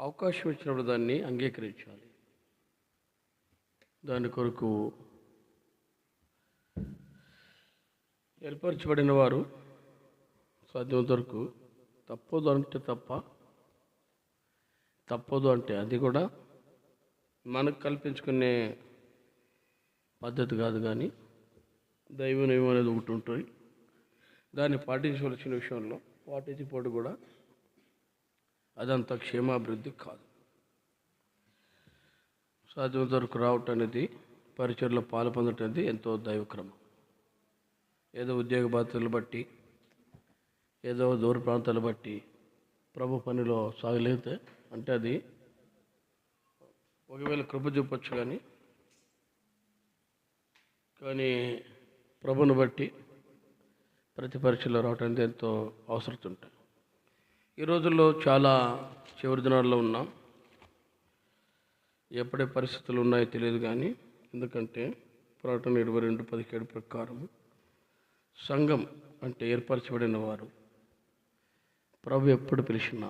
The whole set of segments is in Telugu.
అవకాశం ఇచ్చినప్పుడు దాన్ని అంగీకరించాలి. దాని కొరకు ఏర్పరచబడిన వారు సాధ్యమైనంత వరకు తప్పదు అంటే తప్పదు అంటే అది కూడా మనకు కల్పించుకునే పద్ధతి కాదు, కానీ దైవ నియమం అనేది ఒకటి ఉంటుంది. దాన్ని పాటించవలసిన విషయంలో పాటించిపోటు కూడా అదంతా క్షేమాభివృద్ధి కాదు. సాధ్యమైనంత వరకు రావటం అనేది, పరిచయలో పాలు పొందటం అనేది ఎంతో దైవక్రమం. ఏదో ఉద్యోగ బాధ్యతలు బట్టి, ఏదో దూర ప్రాంతాలు బట్టి ప్రభు పనిలో సాగలేతే అంటే అది ఒకవేళ కృప చూపొచ్చు, కానీ ప్రభుని బట్టి ప్రతి పరీక్షలో రావటం అనేది ఎంతో అవసరం ఉంటాయి. ఈ రోజుల్లో చాలా చివరి దినాల్లో ఉన్నాం. ఎప్పుడే పరిస్థితులు ఉన్నాయో తెలియదు, కానీ ఎందుకంటే ప్రకటన 22:17 ప్రకారం సంఘం అంటే ఏర్పరచబడిన వారు ప్రభు ఎప్పుడు పిలిచినా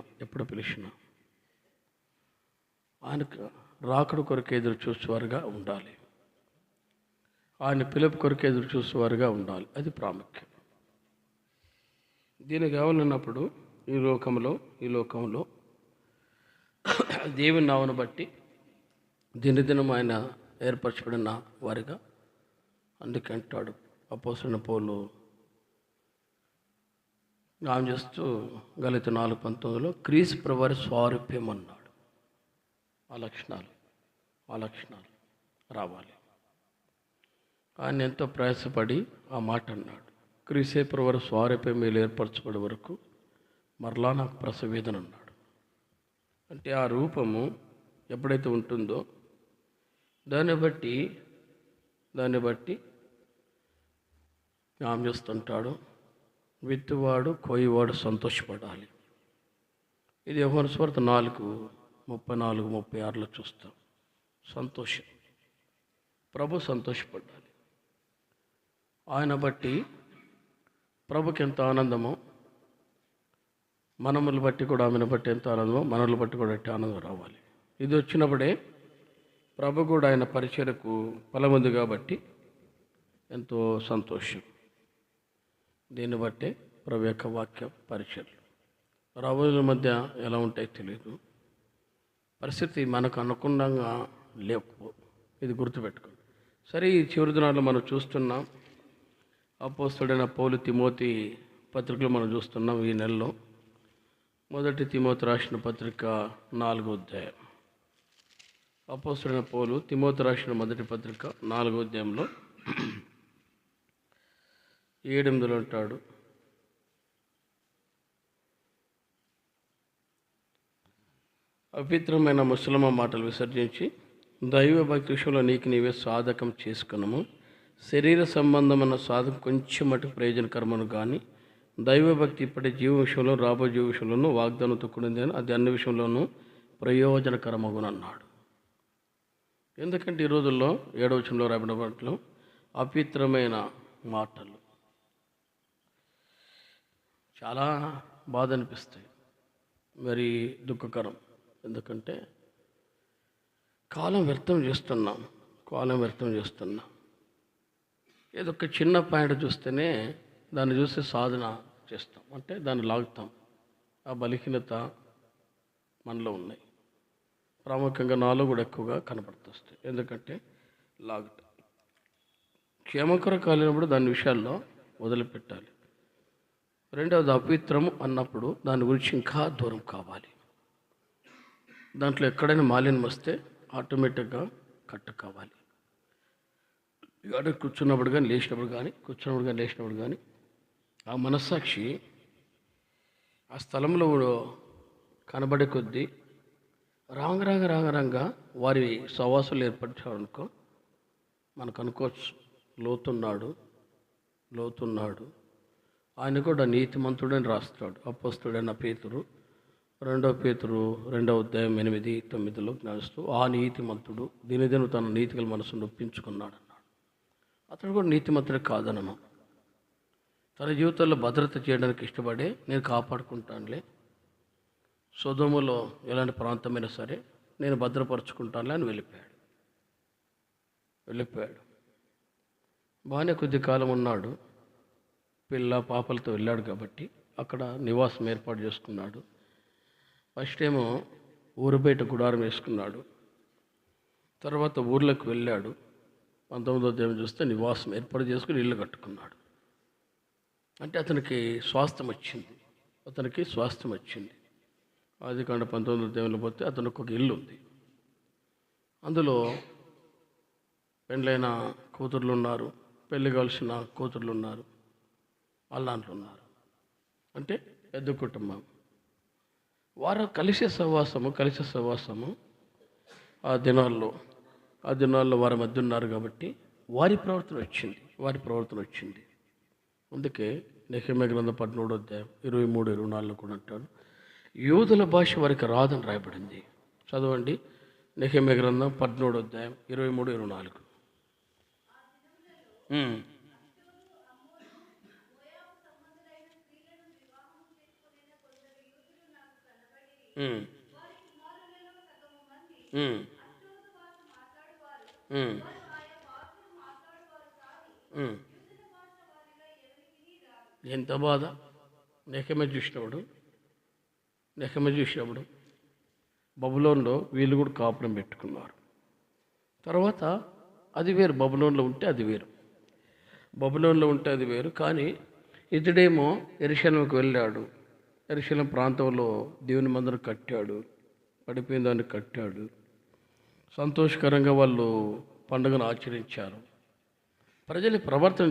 ఆయనకు రాకడ కొరకు ఎదురు చూసేవారుగా ఉండాలి. ఆయన పిలుపు కొరకు ఎదురు చూసేవారుగా ఉండాలి. అది ప్రాముఖ్యం. దీనికి కావాలన్నప్పుడు ఈ లోకంలో దేవుని నామమును బట్టి దినదినం ఆయన ఏర్పరచబడిన వారిగా, అందుకే అంటాడు అపోస్తలుడైన పౌలు జ్ఞాపకం చేస్తూ గలతీ 4:19 క్రీస్తు ప్రభువారి స్వారూప్యం అన్నాడు. ఆ లక్షణాలు రావాలి. ఆయన ఎంతో ప్రయాసపడి ఆ మాట అన్నాడు. క్రీస్తు ప్రభువారి స్వారూప్యం మీరు ఏర్పరచబడే వరకు మరలా నాకు ప్రసవేదన అన్నాడు. అంటే ఆ రూపము ఎప్పుడైతే ఉంటుందో దాన్ని బట్టి జ్ఞాపకం చేస్తుంటాడు, విత్తువాడు కోయివాడు సంతోషపడాలి. ఇది యోహాను సువార్త 4:34-36 చూస్తాం. సంతోషం, ప్రభు సంతోషపడాలి. ఆయన బట్టి ప్రభుకి ఎంత ఆనందమో, మనములు బట్టి కూడా ఆమెను బట్టి ఎంత ఆనందమో, మనల్ని బట్టి కూడా ఎట్టి ఆనందం రావాలి. ఇది వచ్చినప్పుడే ప్రభు కూడా ఆయన పరిచయకు ఫలముంది కాబట్టి ఎంతో సంతోషం. దీన్ని బట్టే ప్రభు యొక్క వాక్య పరిచయలు రాబోయే మధ్య ఎలా ఉంటాయో తెలియదు. పరిస్థితి మనకు అనుకూలంగా లేకపో, ఇది గుర్తుపెట్టుకోండి. సరే, ఈ చివరి దినాల్లో మనం చూస్తున్నాం. అపోస్తలుడైన పౌలు తిమోతి పత్రికలు మనం చూస్తున్నాం. ఈ నెలలో 1 తిమోతి రాసిన పత్రిక 4వ అధ్యాయం. అపోస్తలుడైన పౌలు తిమోతి రాసిన 1 పత్రిక 4వ అధ్యాయంలో 7-8 అంటాడు. అపవిత్రమైన ముసలమ్మ మాటలు విసర్జించి దైవ భక్తి విషయంలో నీకు నీవే సాధకం చేసుకున్నాము. శరీర సంబంధమైన సాధకం కొంచెం మటుకు ప్రయోజనకరమను, కానీ దైవభక్తి ఇప్పటి జీవ విషయంలో రాబో జీవ విషయంలోనూ వాగ్దానంతో కూడింది, అది అన్ని విషయంలోనూ ప్రయోజనకరమగునన్నాడు. ఎందుకంటే ఈ రోజుల్లో 7వ వచనంలో రాబడిన వాటిలో అపవిత్రమైన మాటలు చాలా బాధ అనిపిస్తాయి, మరి దుఃఖకరం. ఎందుకంటే కాలం వ్యర్థం చేస్తున్నాం. ఏదో ఒక చిన్న పాయింట్ చూస్తేనే దాన్ని చూసి సాధన చేస్తాం, అంటే దాన్ని లాగుతాం. ఆ బలహీనత మనలో ఉన్నాయి. ప్రాముఖ్యంగా నాలో కూడా ఎక్కువగా కనపడుతుంది. ఎందుకంటే లాగుతాం. క్షేమకర కాలినప్పుడు దాని విషయాల్లో వదిలిపెట్టాలి. రెండవది అపవిత్రము అన్నప్పుడు దాని గురించి ఇంకా దూరం కావాలి. దాంట్లో ఎక్కడైనా మాలిన్యం వస్తే ఆటోమేటిక్గా కట్టు కావాలి. కూర్చున్నప్పుడు కానీ లేచినప్పుడు కానీ ఆ మనస్సాక్షి ఆ స్థలంలో కనబడే కొద్దీ రాంగ వారి సవాసులు ఏర్పరిచారనుకో, మనకు అనుకోవచ్చు లోతున్నాడు. ఆయన కూడా నీతిమంతుడని రాస్తాడు అపోస్తలుడైన పేతురు 2 పేతురు 2వ అధ్యాయం 8-9 జ్ఞానిస్తూ, ఆ నీతిమంతుడు దినదిన తన నీతిగల మనసును ఒప్పించుకున్నాడు అన్నాడు. అతడు కూడా నీతిమంతుడే కాదనను, తన జీవితంలో భద్రత చేయడానికి ఇష్టపడే నేను కాపాడుకుంటానులే, సొదొమలో ఎలాంటి ప్రాంతమైనా సరే నేను భద్రపరుచుకుంటానులే అని వెళ్ళిపోయాడు. బాగానే కొద్ది కాలం ఉన్నాడు. పిల్ల పాపలతో వెళ్ళాడు కాబట్టి అక్కడ నివాసం ఏర్పాటు చేసుకున్నాడు. ఫస్ట్ ఏమో ఊరు బయట గుడారం వేసుకున్నాడు. తర్వాత ఊర్లోకి వెళ్ళాడు. 19వ అధ్యాయం చూస్తే నివాసం ఏర్పాటు చేసుకుని ఇల్లు కట్టుకున్నాడు. అంటే అతనికి స్వాస్థ్యం వచ్చింది. ఆదికాండ 19వ అధ్యాయంలో పోతే అతనికి ఒక ఇల్లు ఉంది. అందులో పెళ్ళైన కూతుర్లు ఉన్నారు, పెళ్ళి కావాల్సిన కూతుర్లు ఉన్నారు, అల్లాంట్లు ఉన్నారు. అంటే పెద్ద కుటుంబం. వారు కలిసే సహవాసము ఆ దినాల్లో వారి మధ్య ఉన్నారు కాబట్టి వారి ప్రవర్తన వచ్చింది. అందుకే నెహెమ్యా గ్రంథం 13వ అధ్యాయం 23, 24 కూడా అంటాడు, యూదుల భాష వారికి రాదని రాయబడింది. చదవండి, నెహెమ్యా గ్రంథం 13వ అధ్యాయం 23, 24. ఎంత బాధ. నెహెమ్యా చూసినప్పుడు బబులోన్లో వీళ్ళు కూడా కాపురం పెట్టుకున్నారు. తర్వాత అది వేరు, బబులోన్లో ఉంటే అది వేరు. కానీ ఇతడేమో యెరూషలేముకు వెళ్ళాడు. యెరూషలేం ప్రాంతంలో దేవుని మందిరం కట్టాడు, పడిపోయిన దాన్ని కట్టాడు. సంతోషకరంగా వాళ్ళు పండుగను ఆచరించారు. ప్రజల ప్రవర్తన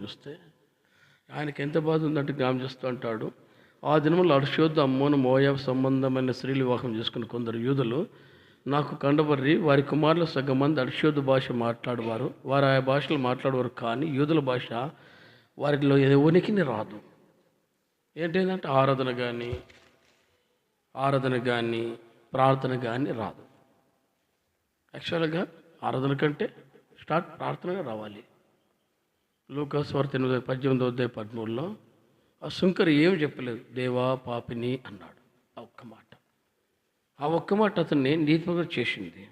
చూస్తే ఆయనకి ఎంత బాధ ఉందంటే జ్ఞాపకం చేస్తూ అంటాడు, ఆ దినంలో అర్షోదు, అమ్మోను, మోయాబు సంబంధమైన స్త్రీలు వివాహం చేసుకుని కొందరు యూదులు నాకు కండబర్రి, వారి కుమారులు సగం మంది అర్షోదు భాష మాట్లాడేవారు, వారు ఆ భాషలు మాట్లాడేవారు. కానీ యూదుల భాష వారిలో ఉనికిని రాదు. ఏంటంటే ఆరాధన కానీ ప్రార్థన కానీ రాదు. యాక్చువల్గా ఆరాధన కంటే ప్రార్థనగా రావాలి. లూకాసు వార్త 18వ అధ్యాయం 13లో ఆ సుంకరి ఏమి చెప్పలేదు, దేవా పాపిని అన్నాడు. ఆ ఒక్క మాట అతన్ని నీతిగా చేసింది.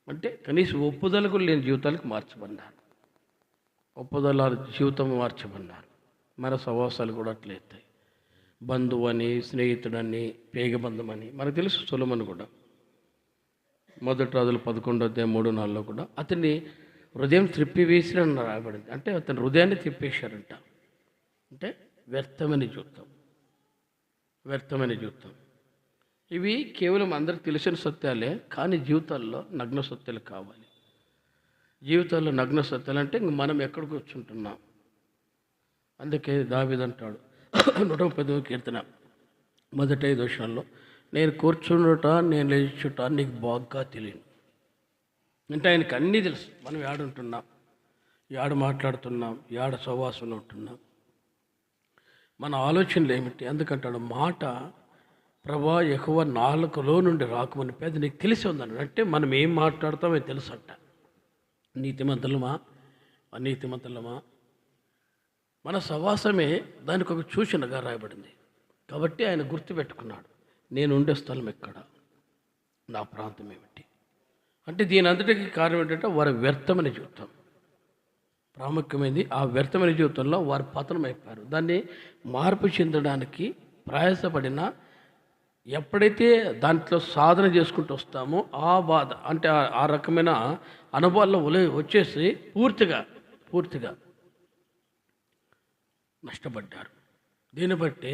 అంటే కనీసం ఒప్పుదల కూడా లేని జీవితాలకు మార్చబడ్డారు. ఒప్పుదల జీవితం మార్చబడ్డారు. మన సహవాసాలు కూడా అట్లయితాయి. బంధువు అని, స్నేహితుడని, పేగబంధం అని మనకు తెలుసు. సొలొమోను కూడా 1 రాజులు 11వ అధ్యాయం 3, 4లో కూడా అతన్ని హృదయం త్రిప్పివేసిన రాయబడింది. అంటే అతని హృదయాన్ని తిప్పేశారంట. అంటే వ్యర్థమైన జీవితం. ఇవి కేవలం అందరికి తెలిసిన సత్యాలే, కానీ జీవితాల్లో నగ్న సత్యాలు కావాలి. జీవితాల్లో నగ్న సత్యాలు అంటే ఇంక మనం ఎక్కడికి వచ్చుంటున్నాం. అందుకే దావీదు అంటాడు 130వ కీర్తన 5వ వచనంలో, నేను కూర్చుండుట, నేను లేచుట నీకు బాగా తెలియను. అంటే ఆయనకు అన్నీ తెలుసు. మనం ఏడుంటున్నాం, ఏడ మాట్లాడుతున్నాం, ఏడ సహవాసంలో ఉంటున్నాం, మన ఆలోచనలు ఏమిటి. అందుకంటాడు మాట ప్రభా యెహోవా నాలుకలో నుండి రాకమని పేద నీకు తెలిసి ఉందన్నాడు. అంటే మనం ఏం మాట్లాడతామో తెలుసు అంట. నీతిమంతులమా అనీతిమంతులమా, మన సహవాసమే దానికి ఒక సూచనగా రాయబడింది. కాబట్టి ఆయన గుర్తుపెట్టుకున్నాడు, నేను ఉండే స్థలం ఎక్కడ, నా ప్రాంతం ఏమిటి. అంటే దీని అంతటికి కారణం ఏంటంటే వారి వ్యర్థమైన జీవితం ప్రాముఖ్యమైనది. ఆ వ్యర్థమైన జీవితంలో వారు పతనం అయిపోయారు. దాన్ని మార్పు చెందడానికి ప్రయాసపడిన ఎప్పుడైతే దాంట్లో సాధన చేసుకుంటూ వస్తామో ఆ బాధ అంటే ఆ రకమైన అనుభవాల్లో వచ్చేసి పూర్తిగా నష్టపడ్డారు. దీన్ని బట్టి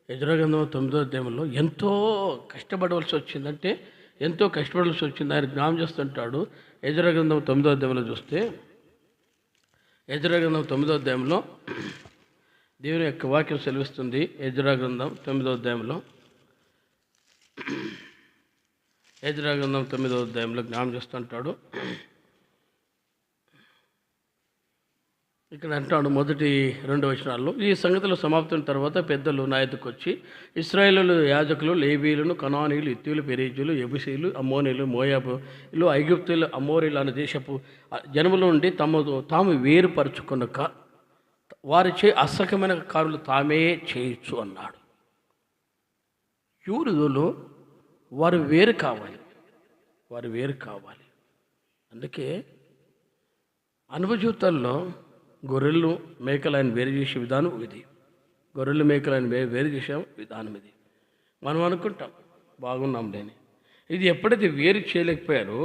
యెజ్రా గ్రంథం 9వ అధ్యాయంలో ఎంతో కష్టపడవలసి వచ్చిందంటే ఆయన జ్ఞాపకం చేస్తుంటాడు. యెజ్రా గ్రంథం 9వ అధ్యాయంలో చూస్తే, యెజ్రా గ్రంథం 9వ అధ్యాయంలో దేవుని యొక్క వాక్యం సెలవిస్తుంది. యెజ్రా గ్రంథం 9వ అధ్యాయంలో జ్ఞాపకం చేస్తుంటాడు. ఇక్కడ అంటాడు 1-2 వచనాల్లో, ఈ సంగతులు సమాప్తం తర్వాత పెద్దలు నా ఎద్దుకు వచ్చి ఇశ్రాయేలు యాజకులు, లేవీయులను, కనానీయులు, హిత్తీయులు, పెరీజులు, యెబూసీయులు, అమ్మోనీయులు, మోయాబులు, ఐగుప్తీయులు, అమోరీలు అనే దేశపు జనముల నుండి తాము వేరుపరుచుకున్న వారిచే అసహ్యమైన కార్యాలు తామే చేయొచ్చు అన్నాడు. యూదులు వారు వేరు కావాలి, వారు వేరు కావాలి. అందుకే అనుభవ గొర్రెలు మేకలు ఆయన వేరు చేసే విధానం ఇది. గొర్రెలు మేకలు ఆయన వేరు చేసే విధానం ఇది. మనం అనుకుంటాం బాగున్నాం లేని. ఇది ఎప్పుడైతే వేరు చేయలేకపోయారో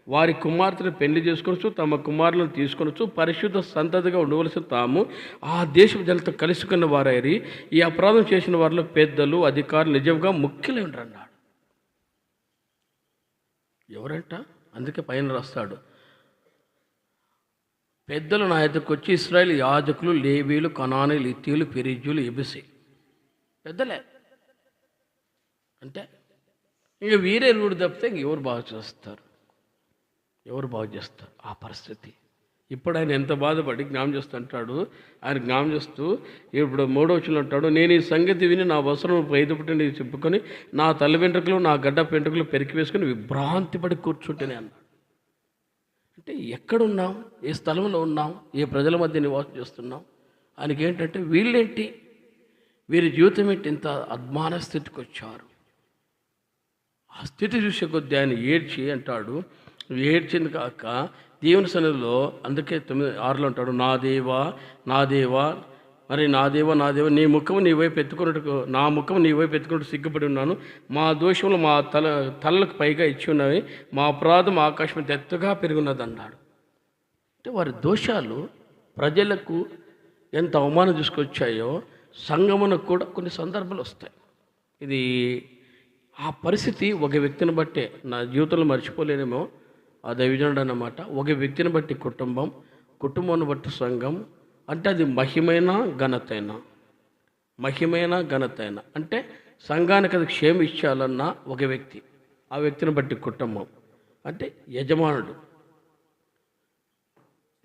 వారి కుమార్తెను పెళ్లి చేసుకొనొచ్చు, తమ కుమారులను తీసుకొనొచ్చు, పరిశుద్ధ సంతతిగా ఉండవలసిన తాము ఆ దేశ జనతో కలుసుకున్న వారైరి ఈ అపరాధం చేసిన వారిలో పెద్దలు, అధికారులు నిజంగా ముఖ్యులై ఉంటారన్నాడు. ఎవరంట? అందుకే పైన రాస్తాడు, పెద్దలు నా ఎదుకు వచ్చి ఇశ్రాయేలు యాజకులు, లేవీలు, కనానీయులు, హిత్తీయులు, పెరిజ్జీయులు, యెబూసీ పెద్దలే. అంటే ఇంక వీరే రూడు తప్పితే ఇంక ఎవరు బాగు చేస్తారు? ఎవరు బాగు చేస్తారు? ఆ పరిస్థితి. ఇప్పుడు ఆయన ఎంత బాధపడి జ్ఞాపం చేస్తూ అంటాడు. ఆయన జ్ఞాపం చేస్తూ ఇప్పుడు 3వ వచనంలో అంటాడు, నేను ఈ సంగతి విని నా వస్త్రం పైదుపుటని చెప్పుకొని నా తల వెంట్రుకలు నా గడ్డ వెంట్రుకలు పెరికి వేసుకొని విభ్రాంతి పడి కూర్చుంటేనే అన్నాడు. అంటే ఎక్కడున్నాం? ఏ స్థలంలో ఉన్నాం? ఏ ప్రజల మధ్య నివాసం చేస్తున్నాం? ఆయనకి ఏంటంటే వీళ్ళేంటి, వీరి జీవితం ఏంటి ఇంత అద్మాన స్థితికి వచ్చారు. ఆ స్థితి చూసే కొద్దీ ఆయన ఏడ్చి అంటాడు, ఏడ్చింది కాక దేవుని సన్నిధిలో, అందుకే 9:6లో అంటాడు, నా దేవా నా దేవా, మరి నా దేవా నా దేవా, నీ ముఖం నీ వైపు ఎత్తుకున్నట్టు, నా ముఖం నీ వైపు ఎత్తుకున్నట్టు సిగ్గుపడి ఉన్నాను. మా దోషములు మా తలలకు పైగా ఇచ్చి ఉన్నవి, మా అపరాధం ఆకాశం ఎత్తుగా పెరుగున్నది అన్నాడు. అంటే వారి దోషాలు ప్రజలకు ఎంత అవమానం తీసుకొచ్చాయో సంఘమునకు కూడా కొన్ని సందర్భాలు వస్తాయి. ఇది ఆ పరిస్థితి ఒక వ్యక్తిని బట్టే, నా జీవితంలో మర్చిపోలేనేమో ఆ దైవజనుడు అన్నమాట. ఒక వ్యక్తిని బట్టి కుటుంబం, కుటుంబాన్ని బట్టి సంఘం, అంటే అది మహిమైన ఘనతైన, మహిమైన ఘనతైన అంటే సంఘానికి అది క్షేమ ఇచ్చాలన్న ఒక వ్యక్తి, ఆ వ్యక్తిని బట్టి కుటుంబం అంటే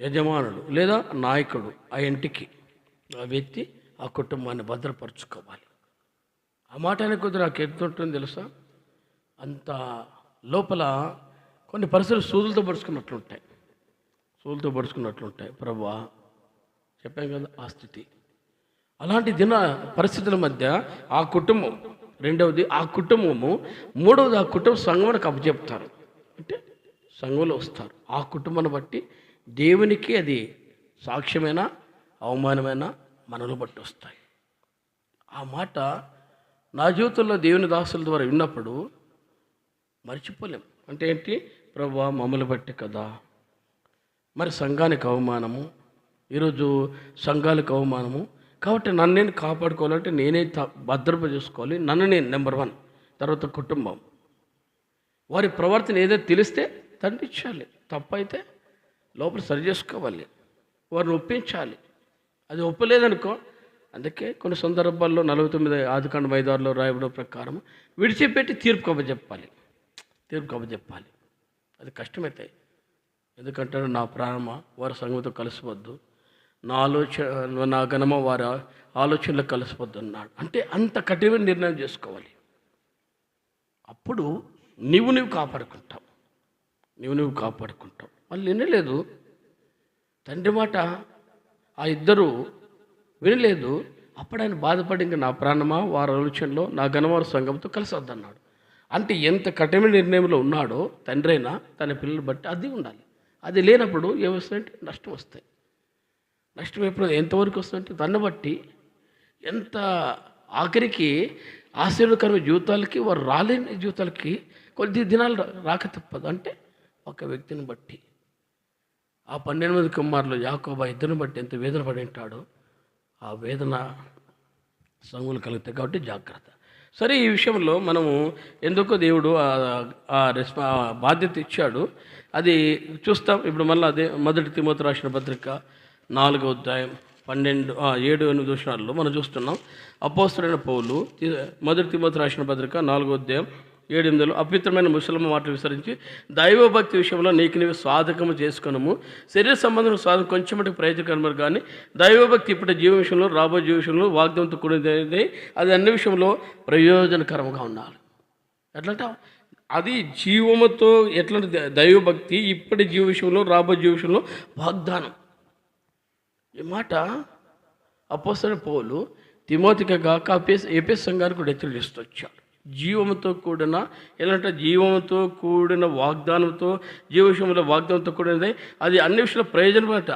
యజమానుడు లేదా నాయకుడు, ఆ ఇంటికి ఆ వ్యక్తి ఆ కుటుంబాన్ని భద్రపరుచుకోవాలి. ఆ మాట అనే కొద్ది నాకు ఎత్తుంటుంది తెలుసా. అంత లోపల కొన్ని పరిస్థితులు సూదులతో పరుచుకున్నట్లుంటాయి. ప్రభువా చెప్పాం కదా ఆ స్థితి. అలాంటి పరిస్థితుల మధ్య ఆ కుటుంబం, రెండవది ఆ కుటుంబము, మూడవది ఆ కుటుంబం సంఘమునికి అప్పచెప్తారు. అంటే సంఘంలో వస్తారు. ఆ కుటుంబాన్ని బట్టి దేవునికి అది సాక్ష్యమైన అవమానమైన మనలో బట్టి వస్తాయి. ఆ మాట నా జీవితంలో దేవుని దాసుల ద్వారా విన్నప్పుడు మర్చిపోలేం. అంటే ఏంటి? ప్రభువా మమ్మల్ని బట్టి కదా. మరి సంఘానికి అవమానము, ఈరోజు సంఘాలకు అవమానము. కాబట్టి నన్ను నేను కాపాడుకోవాలంటే నేనే భద్రత చేసుకోవాలి. నన్ను నేను నెంబర్ 1, తర్వాత కుటుంబం. వారి ప్రవర్తన ఏదో తెలిస్తే దండించాలి, తప్పైతే లోపల సరి చేసుకోవాలి, వారిని ఒప్పించాలి. అది ఒప్పలేదనుకో, అందుకే కొన్ని సందర్భాల్లో 49 ఆదికాండం 5:6లో రాయబడిన ప్రకారం విడిచిపెట్టి తీర్పు కప్పచెప్పాలి. అది కష్టమైతే. ఎందుకంటే నా ప్రాణమా వారి సంగతితో కలిసిపోద్దు, నా ఘనమ వారి ఆలోచనలు కలిసిపోద్దు అన్నాడు. అంటే అంత కఠినమైన నిర్ణయం చేసుకోవాలి. అప్పుడు నువ్వు కాపాడుకుంటావు. వాళ్ళు వినలేదు తండ్రి మాట, ఆ ఇద్దరు వినలేదు. అప్పుడు ఆయన బాధపడి, ఇంకా నా ప్రాణమా వారి ఆలోచనలో నా ఘనవారి సంఘంతో కలిసి వద్దన్నాడు. అంటే ఎంత కఠినమైన నిర్ణయంలో ఉన్నాడో తండ్రి అయినా తన పిల్లలు బట్టి అది ఉండాలి. అది లేనప్పుడు ఏమొస్తుందంటే నష్టం వస్తాయి. నష్టం ఎప్పుడు ఎంతవరకు వస్తుందంటే దాన్ని బట్టి ఎంత ఆఖరికి ఆశీర్వదకరమైన జీవితాలకి, వారు రాలేని జీవితాలకి కొద్ది దినాలు రాక తప్పదు. అంటే ఒక వ్యక్తిని బట్టి, ఆ 12 కుమారులు యాకోబు ఇద్దరిని బట్టి ఎంత వేదన పడి ఉంటాడో ఆ వేదన సంగులు కలుగుతాయి. కాబట్టి జాగ్రత్త. సరే, ఈ విషయంలో మనము ఎందుకో దేవుడు ఆ బాధ్యత ఇచ్చాడు, అది చూస్తాం. ఇప్పుడు మళ్ళీ అదే 1 తిమోతి రాసిన పత్రిక 4వ అధ్యాయం 7-8 వచనాల్లో మనం చూస్తున్నాం. అపోస్తలుడైన పౌలు 1 తిమోతి రాసిన పత్రిక 4వ అధ్యాయం 7-8లో అపవిత్రమైన ముసలమ్మ మాటలు విసరించి దైవభక్తి విషయంలో నీకు నీవు సాధకము చేసుకున్నాము. శరీర సంబంధం సాధన కొంచెం మటుకు ప్రయోజనకరము, కానీ దైవభక్తి ఇప్పుడు జీవ విషయంలో, రాబోయే జీవ విషయంలో వాగ్దంతో కూడినది, అది అన్ని విషయంలో ప్రయోజనకరంగా ఉండాలి. ఎట్లంటే అది జీవముతో ఎట్లంటే దైవభక్తి ఇప్పటి జీవ విషయంలో, రాబోయే జీవ విషయంలో వాగ్దానం. ఈ మాట అపోస్తలుడైన పౌలు తిమోతికి గాక ఎఫెసు సంఘానికి కూడా హెచ్చరిస్తూ వచ్చాడు. జీవంతో కూడిన ఎలాంటి జీవంతో కూడిన వాగ్దానంతో జీవ విషయంలో వాగ్దానంతో కూడినది. అది అన్ని విషయంలో ప్రయోజనమట.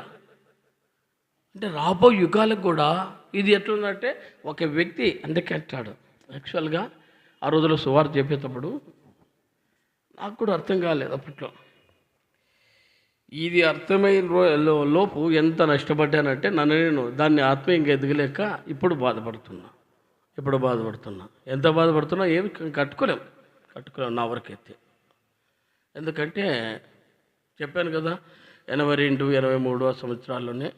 అంటే రాబో యుగాలకు కూడా ఇది ఎట్లుందంటే ఒక వ్యక్తి అందుకే అంటాడు. యాక్చువల్గా ఆ రోజుల్లో సువార్త చెప్పేటప్పుడు నాకు కూడా అర్థం కాలేదు అప్పట్లో. ఇది అర్థమైన లోపు ఎంత నష్టపడ్డానంటే నేను దాన్ని ఆత్మీయంగా ఎదగలేక ఇప్పుడు బాధపడుతున్నా. ఎంత బాధపడుతున్నా ఏమి కట్టుకోలేం నా వరకైతే. ఎందుకంటే చెప్పాను కదా, 82-83 సంవత్సరాల్లోనే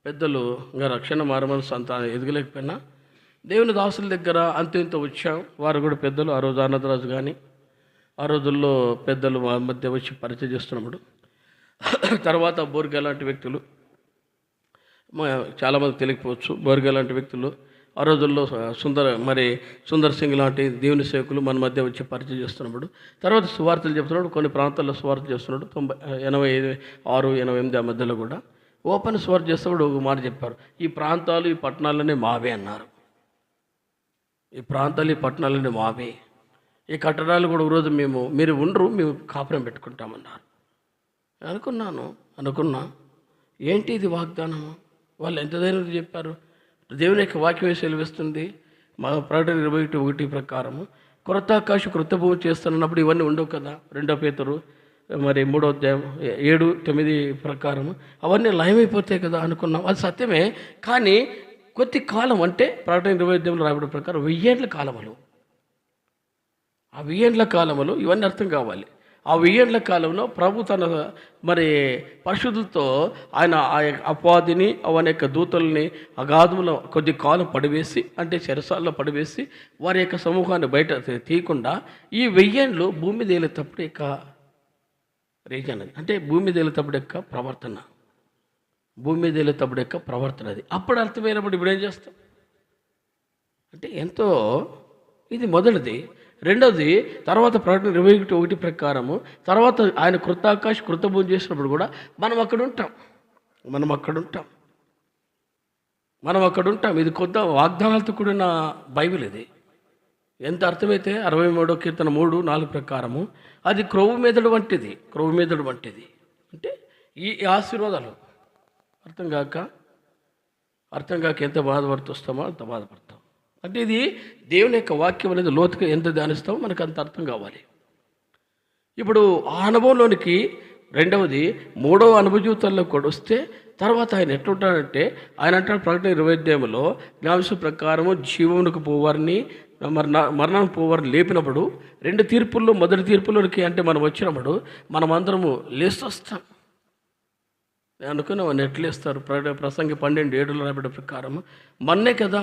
పెద్దలు ఇంకా రక్షణ మారమని సంతానం ఎదగలేకపోయినా దేవుని దాసుల దగ్గర అంత వచ్చాం. వారు కూడా పెద్దలు, ఆ రోజు ఆనందరాజు కానీ ఆ రోజుల్లో పెద్దలు మా మధ్య వచ్చి పరిచయం చేస్తున్నప్పుడు, తర్వాత బోర్గా లాంటి వ్యక్తులు, చాలామంది తెలియకపోవచ్చు, బోర్గా లాంటి వ్యక్తులు ఆ రోజుల్లో సుందర్ సింగ్ లాంటి దేవుని సేవకులు మన మధ్య వచ్చి పరిచయం చేస్తున్నప్పుడు, తర్వాత సువార్తలు చెప్తున్నాడు. కొన్ని ప్రాంతాల్లో సువార్త చేస్తున్నాడు. 86-88 ఆ మధ్యలో కూడా ఓపెన్ సువార్త చేస్తున్నప్పుడు ఒక మాట చెప్పారు, ఈ ప్రాంతాలు ఈ పట్టణాలనే మావే అన్నారు. ఈ ప్రాంతాలు ఈ పట్టణాలనే మావే, ఈ కట్టడాలు కూడా ఒకరోజు మీరు ఉండరు, మేము కాపురం పెట్టుకుంటామన్నారు. అనుకున్నా ఏంటి ఇది వాగ్దానము? వాళ్ళు ఎంత ధైర్యం చెప్పారు. దేవుని యొక్క వాక్యమే సెలవిస్తుంది. మా ప్రకటన 21 ప్రకారము క్రొత్త ఆకాశం క్రొత్త భూమి చేస్తున్నప్పుడు ఇవన్నీ ఉండవు కదా. 2 పేతురు 3వ అధ్యాయం 7-9 ప్రకారము అవన్నీ లయమైపోతాయి కదా అనుకున్నాం. అది సత్యమే. కానీ కొద్ది కాలం అంటే ప్రకటన 20 రాబడి ప్రకారం 1000 ఏళ్ల కాలములు. ఆ 1000 ఏళ్ల కాలములు ఇవన్నీ అర్థం కావాలి. ఆ 1000 ఏళ్ల కాలంలో ప్రభు తన పరిశుద్ధులతో ఆయన ఆ అపవాదిని అవని యొక్క దూతల్ని అగాధంలో కొద్ది కాలం పడివేసి, అంటే చెరసాల్లో పడివేసి వారి యొక్క సమూహాన్ని బయట తీయకుండా ఈ 1000 ఏళ్ళు భూమి తేలేటప్పుడు యొక్క రీజన్ అది. అంటే భూమి తేలేటప్పుడు యొక్క ప్రవర్తన అది. అప్పుడు అర్థమైనప్పుడు ఇప్పుడు ఏం చేస్తాం అంటే ఎంతో ఇది మొదటిది. రెండవది, తర్వాత ప్రకటన 21 ప్రకారము తర్వాత ఆయన కృతాకాశ కృతభూమి చేసినప్పుడు కూడా మనం అక్కడ ఉంటాం. ఇది కొత్త వాగ్దానాలతో కూడిన బైబిల్. ఇది ఎంత అర్థమైతే 63వ కీర్తన 3-4 ప్రకారము అది క్రొవ్వు మీదడు వంటిది. అంటే ఈ ఆశీర్వాదాలు అర్థం కాక ఎంత బాధపడుతూ అంత బాధపడతాం. అంటే ఇది దేవుని యొక్క వాక్యం అనేది లోతుగా ఎంత ధ్యానిస్తామో మనకు అంత అర్థం కావాలి. ఇప్పుడు ఆ అనుభవంలోనికి రెండవది 3వ అనుభవ జీవితంలో కూడా వస్తే తర్వాత ఆయన ఎట్లుంటాడంటే ఆయన అంటాడు ప్రకటన 20 జ్ఞాపకం ప్రకారము జీవమునకు పోవారిని మరణానికి పోవారిని లేపినప్పుడు 2 తీర్పుల్లో మొదటి తీర్పులోనికి అంటే మనం వచ్చినప్పుడు మనం అందరము లేస్తొస్తాం. నేను అనుకున్నాను ఎట్లేస్తారు. ప్రసంగి 12:7 రాబడి ప్రకారం మన్నే కదా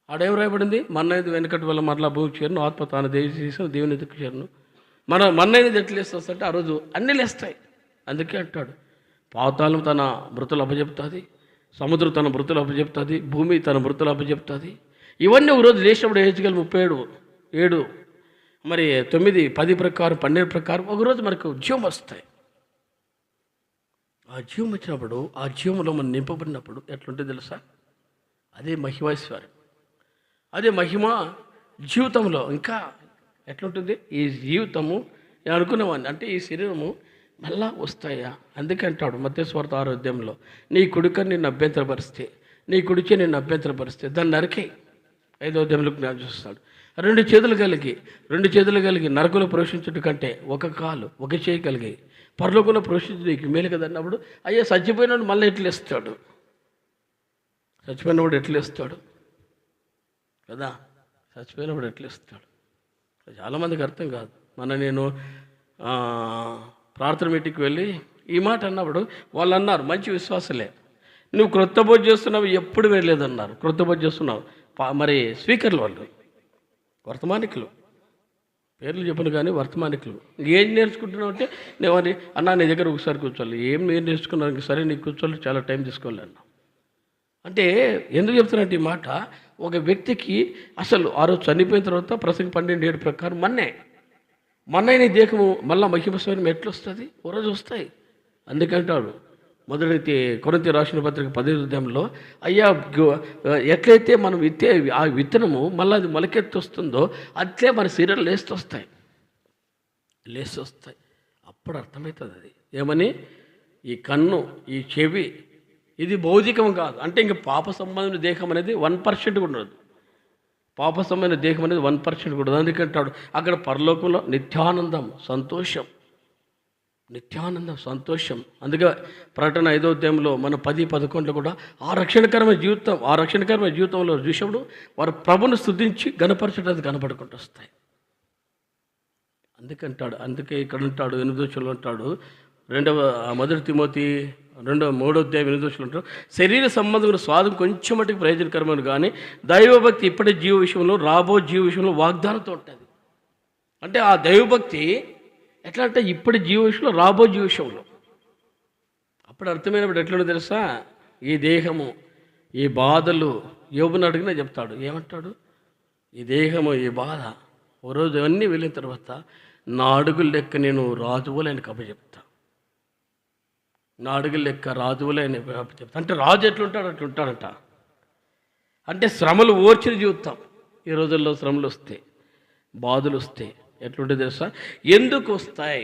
ఆడేం రాయబడింది, మన్నైది వెనకటి వల్ల మరలా భూమికి చేరును, ఆత్మ తాను చేసిన దేవుని ఎదుకు చేరును. మన్నైనది ఎట్లేస్తుంటే ఆ రోజు అన్నీ లేస్తాయి. అందుకే అంటాడు పాతాళం తన మృతులు అప్పచెప్తుంది, సముద్రం తన మృతులు అప్పచెప్తుంది, భూమి తన మృతులు అప్పచెప్తుంది. ఇవన్నీ ఒక రోజు లేచినప్పుడు హెచ్చుకలు 37, 9, 10 ప్రకారం 12 ప్రకారం ఒకరోజు మనకు జీవం వస్తాయి. ఆ జీవం వచ్చినప్పుడు ఆ జీవంలో మనం నింపబడినప్పుడు ఎట్లుంటే తెలుసా, అదే మహిమైశ్వర్యం, అదే మహిమ జీవితంలో ఇంకా ఎట్లుంటుంది. ఈ జీవితము నేను అనుకునేవాడిని అంటే ఈ శరీరము మళ్ళా వస్తాయా. అందుకే అంటాడు మత్తయి సువార్త 6వ అధ్యాయంలో నీ కుడికని నిన్ను అభ్యంతరపరిస్తే, నీ కుడిచే నిన్ను అభ్యంతరపరిస్తే దాన్ని నరికే. 5వ అధ్యాయంలో జ్ఞాపకం చేస్తున్నాడు. 2 చేతులు కలిగి నరకులు ప్రవేశించుట కంటే ఒక కాలు ఒక చేయి కలిగి పరలోకంలో ప్రవేశించు నీకు మేలు కదా అన్నప్పుడు అయ్యా చచ్చిపోయినాడు మళ్ళీ ఎట్లేస్తాడు కదా. చచ్చిపోయినప్పుడు ఎట్లేస్తాడు చాలామందికి అర్థం కాదు. నేను ప్రార్థన మీటింగ్కి వెళ్ళి ఈ మాట అన్నప్పుడు వాళ్ళు అన్నారు, మంచి విశ్వాసలే, నువ్వు క్రొత్త బోధ చేస్తున్నావు, ఎప్పుడు వెళ్ళలేదన్నారు. క్రొత్త బోధ చేస్తున్నావు స్పీకర్లు, వాళ్ళు వర్తమానికులు, పేర్లు చెప్పను కానీ వర్తమానికులు. ఏం నేర్చుకుంటున్నావు అంటే నేను అన్నా నీ దగ్గర ఒకసారి కూర్చోవాలి. ఏం నేను నేర్చుకున్నాను, సరే నీకు కూర్చోవాలి, చాలా టైం తీసుకోవాలి అన్నా. అంటే ఎందుకు చెప్తున్నట్టు ఈ మాట, ఒక వ్యక్తికి అసలు ఆ రోజు చనిపోయిన తర్వాత ప్రసంగి 12:7 ప్రకారం మన్నైన దేహము మళ్ళీ మహిమస్వరం ఎట్లా వస్తుంది, ఓ రోజు వస్తాయి. అందుకంటాడు మొదటి కొరింథీ రాసిన పత్రిక 10వ అధ్యాయంలో అయ్యా ఎట్లయితే మనం విత్తే ఆ విత్తనము మళ్ళీ అది మొలకెత్తి వస్తుందో అట్లే మన శరీరం లేచి వస్తాయి. అప్పుడు అర్థమవుతుంది అది ఏమని, ఈ కన్ను, ఈ చెవి ఇది భౌతికం కాదు. అంటే ఇంక పాప సంబంధమైన దేహం అనేది 1% కూడా ఉండదు. పాప సంబంధమైన దేహం అనేది 1% కూడా. అందుకంటాడు అక్కడ పరలోకంలో నిత్యానందం, సంతోషం. అందుకే ప్రకటన 5వ అధ్యాయంలో మన 10-11 కూడా ఆ రక్షణకరమైన జీవితంలో చూసినప్పుడు వారు ప్రభును స్తుతించి గణపరచడానికి కనపడుకుంటూ వస్తాయి. అందుకే ఇక్కడ ఉంటాడు 8వ వచనంలో ఉంటాడు, మొదటి తిమోతి 3వ అధ్యాయం 8వ వచనంలో ఉంటాడు, శరీర సంబంధమైన స్వాదం కొంచెం మటుకు ప్రయోజనకరమైన కానీ దైవభక్తి ఇప్పటి జీవ విషయంలో రాబో జీవ విషయంలో వాగ్దానంతో ఉంటుంది. అంటే ఆ దైవభక్తి ఎట్లా అంటే ఇప్పటి జీవ విషయంలో రాబో జీవ విషయంలో. అప్పుడు అర్థమైనప్పుడు ఎట్లా తెలుసా, ఈ దేహము, ఈ బాధలు యోబుని అడిగినా చెప్తాడు. ఏమంటాడు, ఈ దేహము, ఈ బాధ ఓ రోజు అవన్నీ వెళ్ళిన తర్వాత నా అడుగుల లెక్క నేను రాజువులైన కప్పచెప్తా. నా అడుగుల లెక్క రాజువులైన చెప్తా. అంటే రాజు అట్లుంటాడంట. అంటే శ్రమలు ఓర్చిన జీవితం. ఈ రోజుల్లో శ్రమలు వస్తే, బాధలు వస్తే ఎట్లుంటే తెలుసా, ఎందుకు వస్తాయి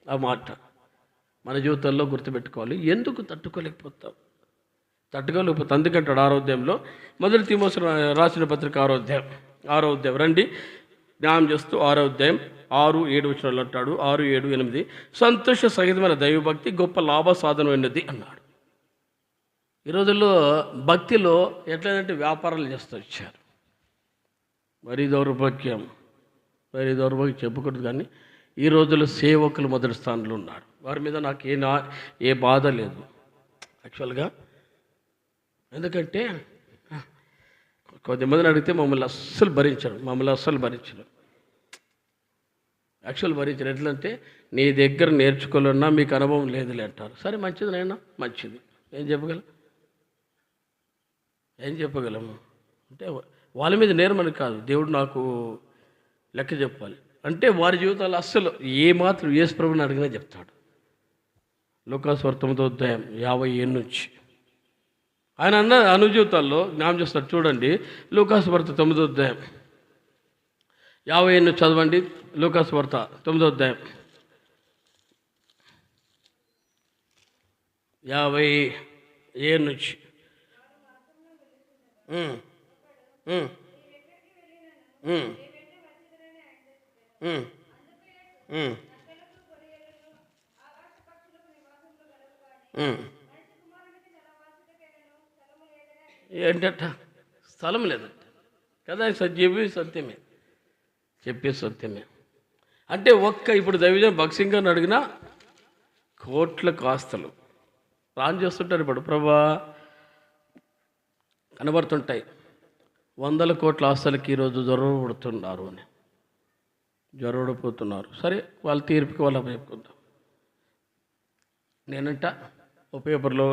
ఆ మాట మన జీవితంలో గుర్తుపెట్టుకోవాలి. ఎందుకు తట్టుకోలేకపోతాం. అందుకంటాడు 6వ అధ్యాయంలో, మొదటి తిమోతి రాసిన పత్రిక 6వ అధ్యాయం రండి జ్ఞానం చేస్తూ 6వ అధ్యాయం 6-7 వచనాలు అంటాడు. 6, 7, 8 సంతోష సహితమైన దైవభక్తి గొప్ప లాభ సాధనమైనది అన్నాడు. ఈ రోజుల్లో భక్తిలో ఎట్లయితే వ్యాపారాలు చేస్తూ వచ్చారు. మరీ దౌర్భాగ్యం చెప్పకూడదు కానీ ఈ రోజుల్లో సేవకులు మొదటి స్థానంలో ఉన్నారు. వారి మీద నాకు ఏ బాధ లేదు యాక్చువల్గా. ఎందుకంటే కొద్దిమందిని అడిగితే మమ్మల్ని అస్సలు భరించరు. యాక్చువల్ భరించరు. ఎట్లంటే నీ దగ్గర నేర్చుకోవాలన్నా మీకు అనుభవం లేదులే అంటారు. సరే మంచిది నైనా, మంచిది. ఏం చెప్పగలము అంటే వాళ్ళ మీద నేరమని కాదు, దేవుడు నాకు లెక్క చెప్పాలి. అంటే వారి జీవితాలు అస్సలు ఏమాత్రం యేసు ప్రభువుని అడిగినా చెప్తాడు. లూకాసు వార్త 9వ అధ్యాయం 57 నుంచి ఆయన అన్న అనుజీవితాల్లో జ్ఞాపకం చేస్తాడు. చూడండి, లూకాసు వార్త 9వ అధ్యాయం 58 చదవండి. లూకాసు వార్త 9వ అధ్యాయం 57 నుంచి. ఏంటంట, స్థలం లేదంట కదా. చెప్పే సత్యమే. అంటే ఇప్పుడు దైవజన్ భక్సింగ్ గారిని అడిగినా కోట్లకు ఆస్తులు ప్లాన్ చేస్తుంటారు. ఇప్పుడు ప్రభా కనబడుతుంటాయి 100 కోట్ల ఆస్తులకి ఈరోజు జ్వరపడుతున్నారు. సరే, వాళ్ళ తీర్పుకి వాళ్ళు చెప్పుకుందాం. నేనంట ఓ పేపర్లో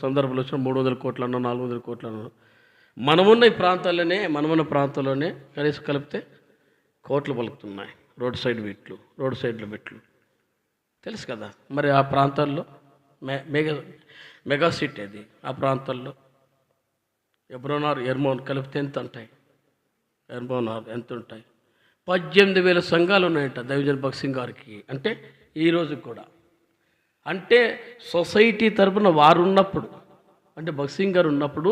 సందర్భంలో వచ్చిన 300 కోట్లన్నా 400 కోట్లన్నా మనమున్న ప్రాంతాల్లోనే కనీసం కలిపితే కోట్లు పలుకుతున్నాయి. రోడ్ సైడ్లో బెట్లు తెలుసు కదా. మరి ఆ ప్రాంతాల్లో మెగా సిటీ అది. ఆ ప్రాంతాల్లో ఎర్మోన్ కలిపితే ఎంత ఉంటాయి? ఎంత ఉంటాయి? 18,000 సంఘాలు ఉన్నాయంట దైవజన్ భక్సింగ్ గారికి. అంటే ఈరోజు కూడా అంటే సొసైటీ తరపున వారు ఉన్నప్పుడు, అంటే భక్సింగ్ గారు ఉన్నప్పుడు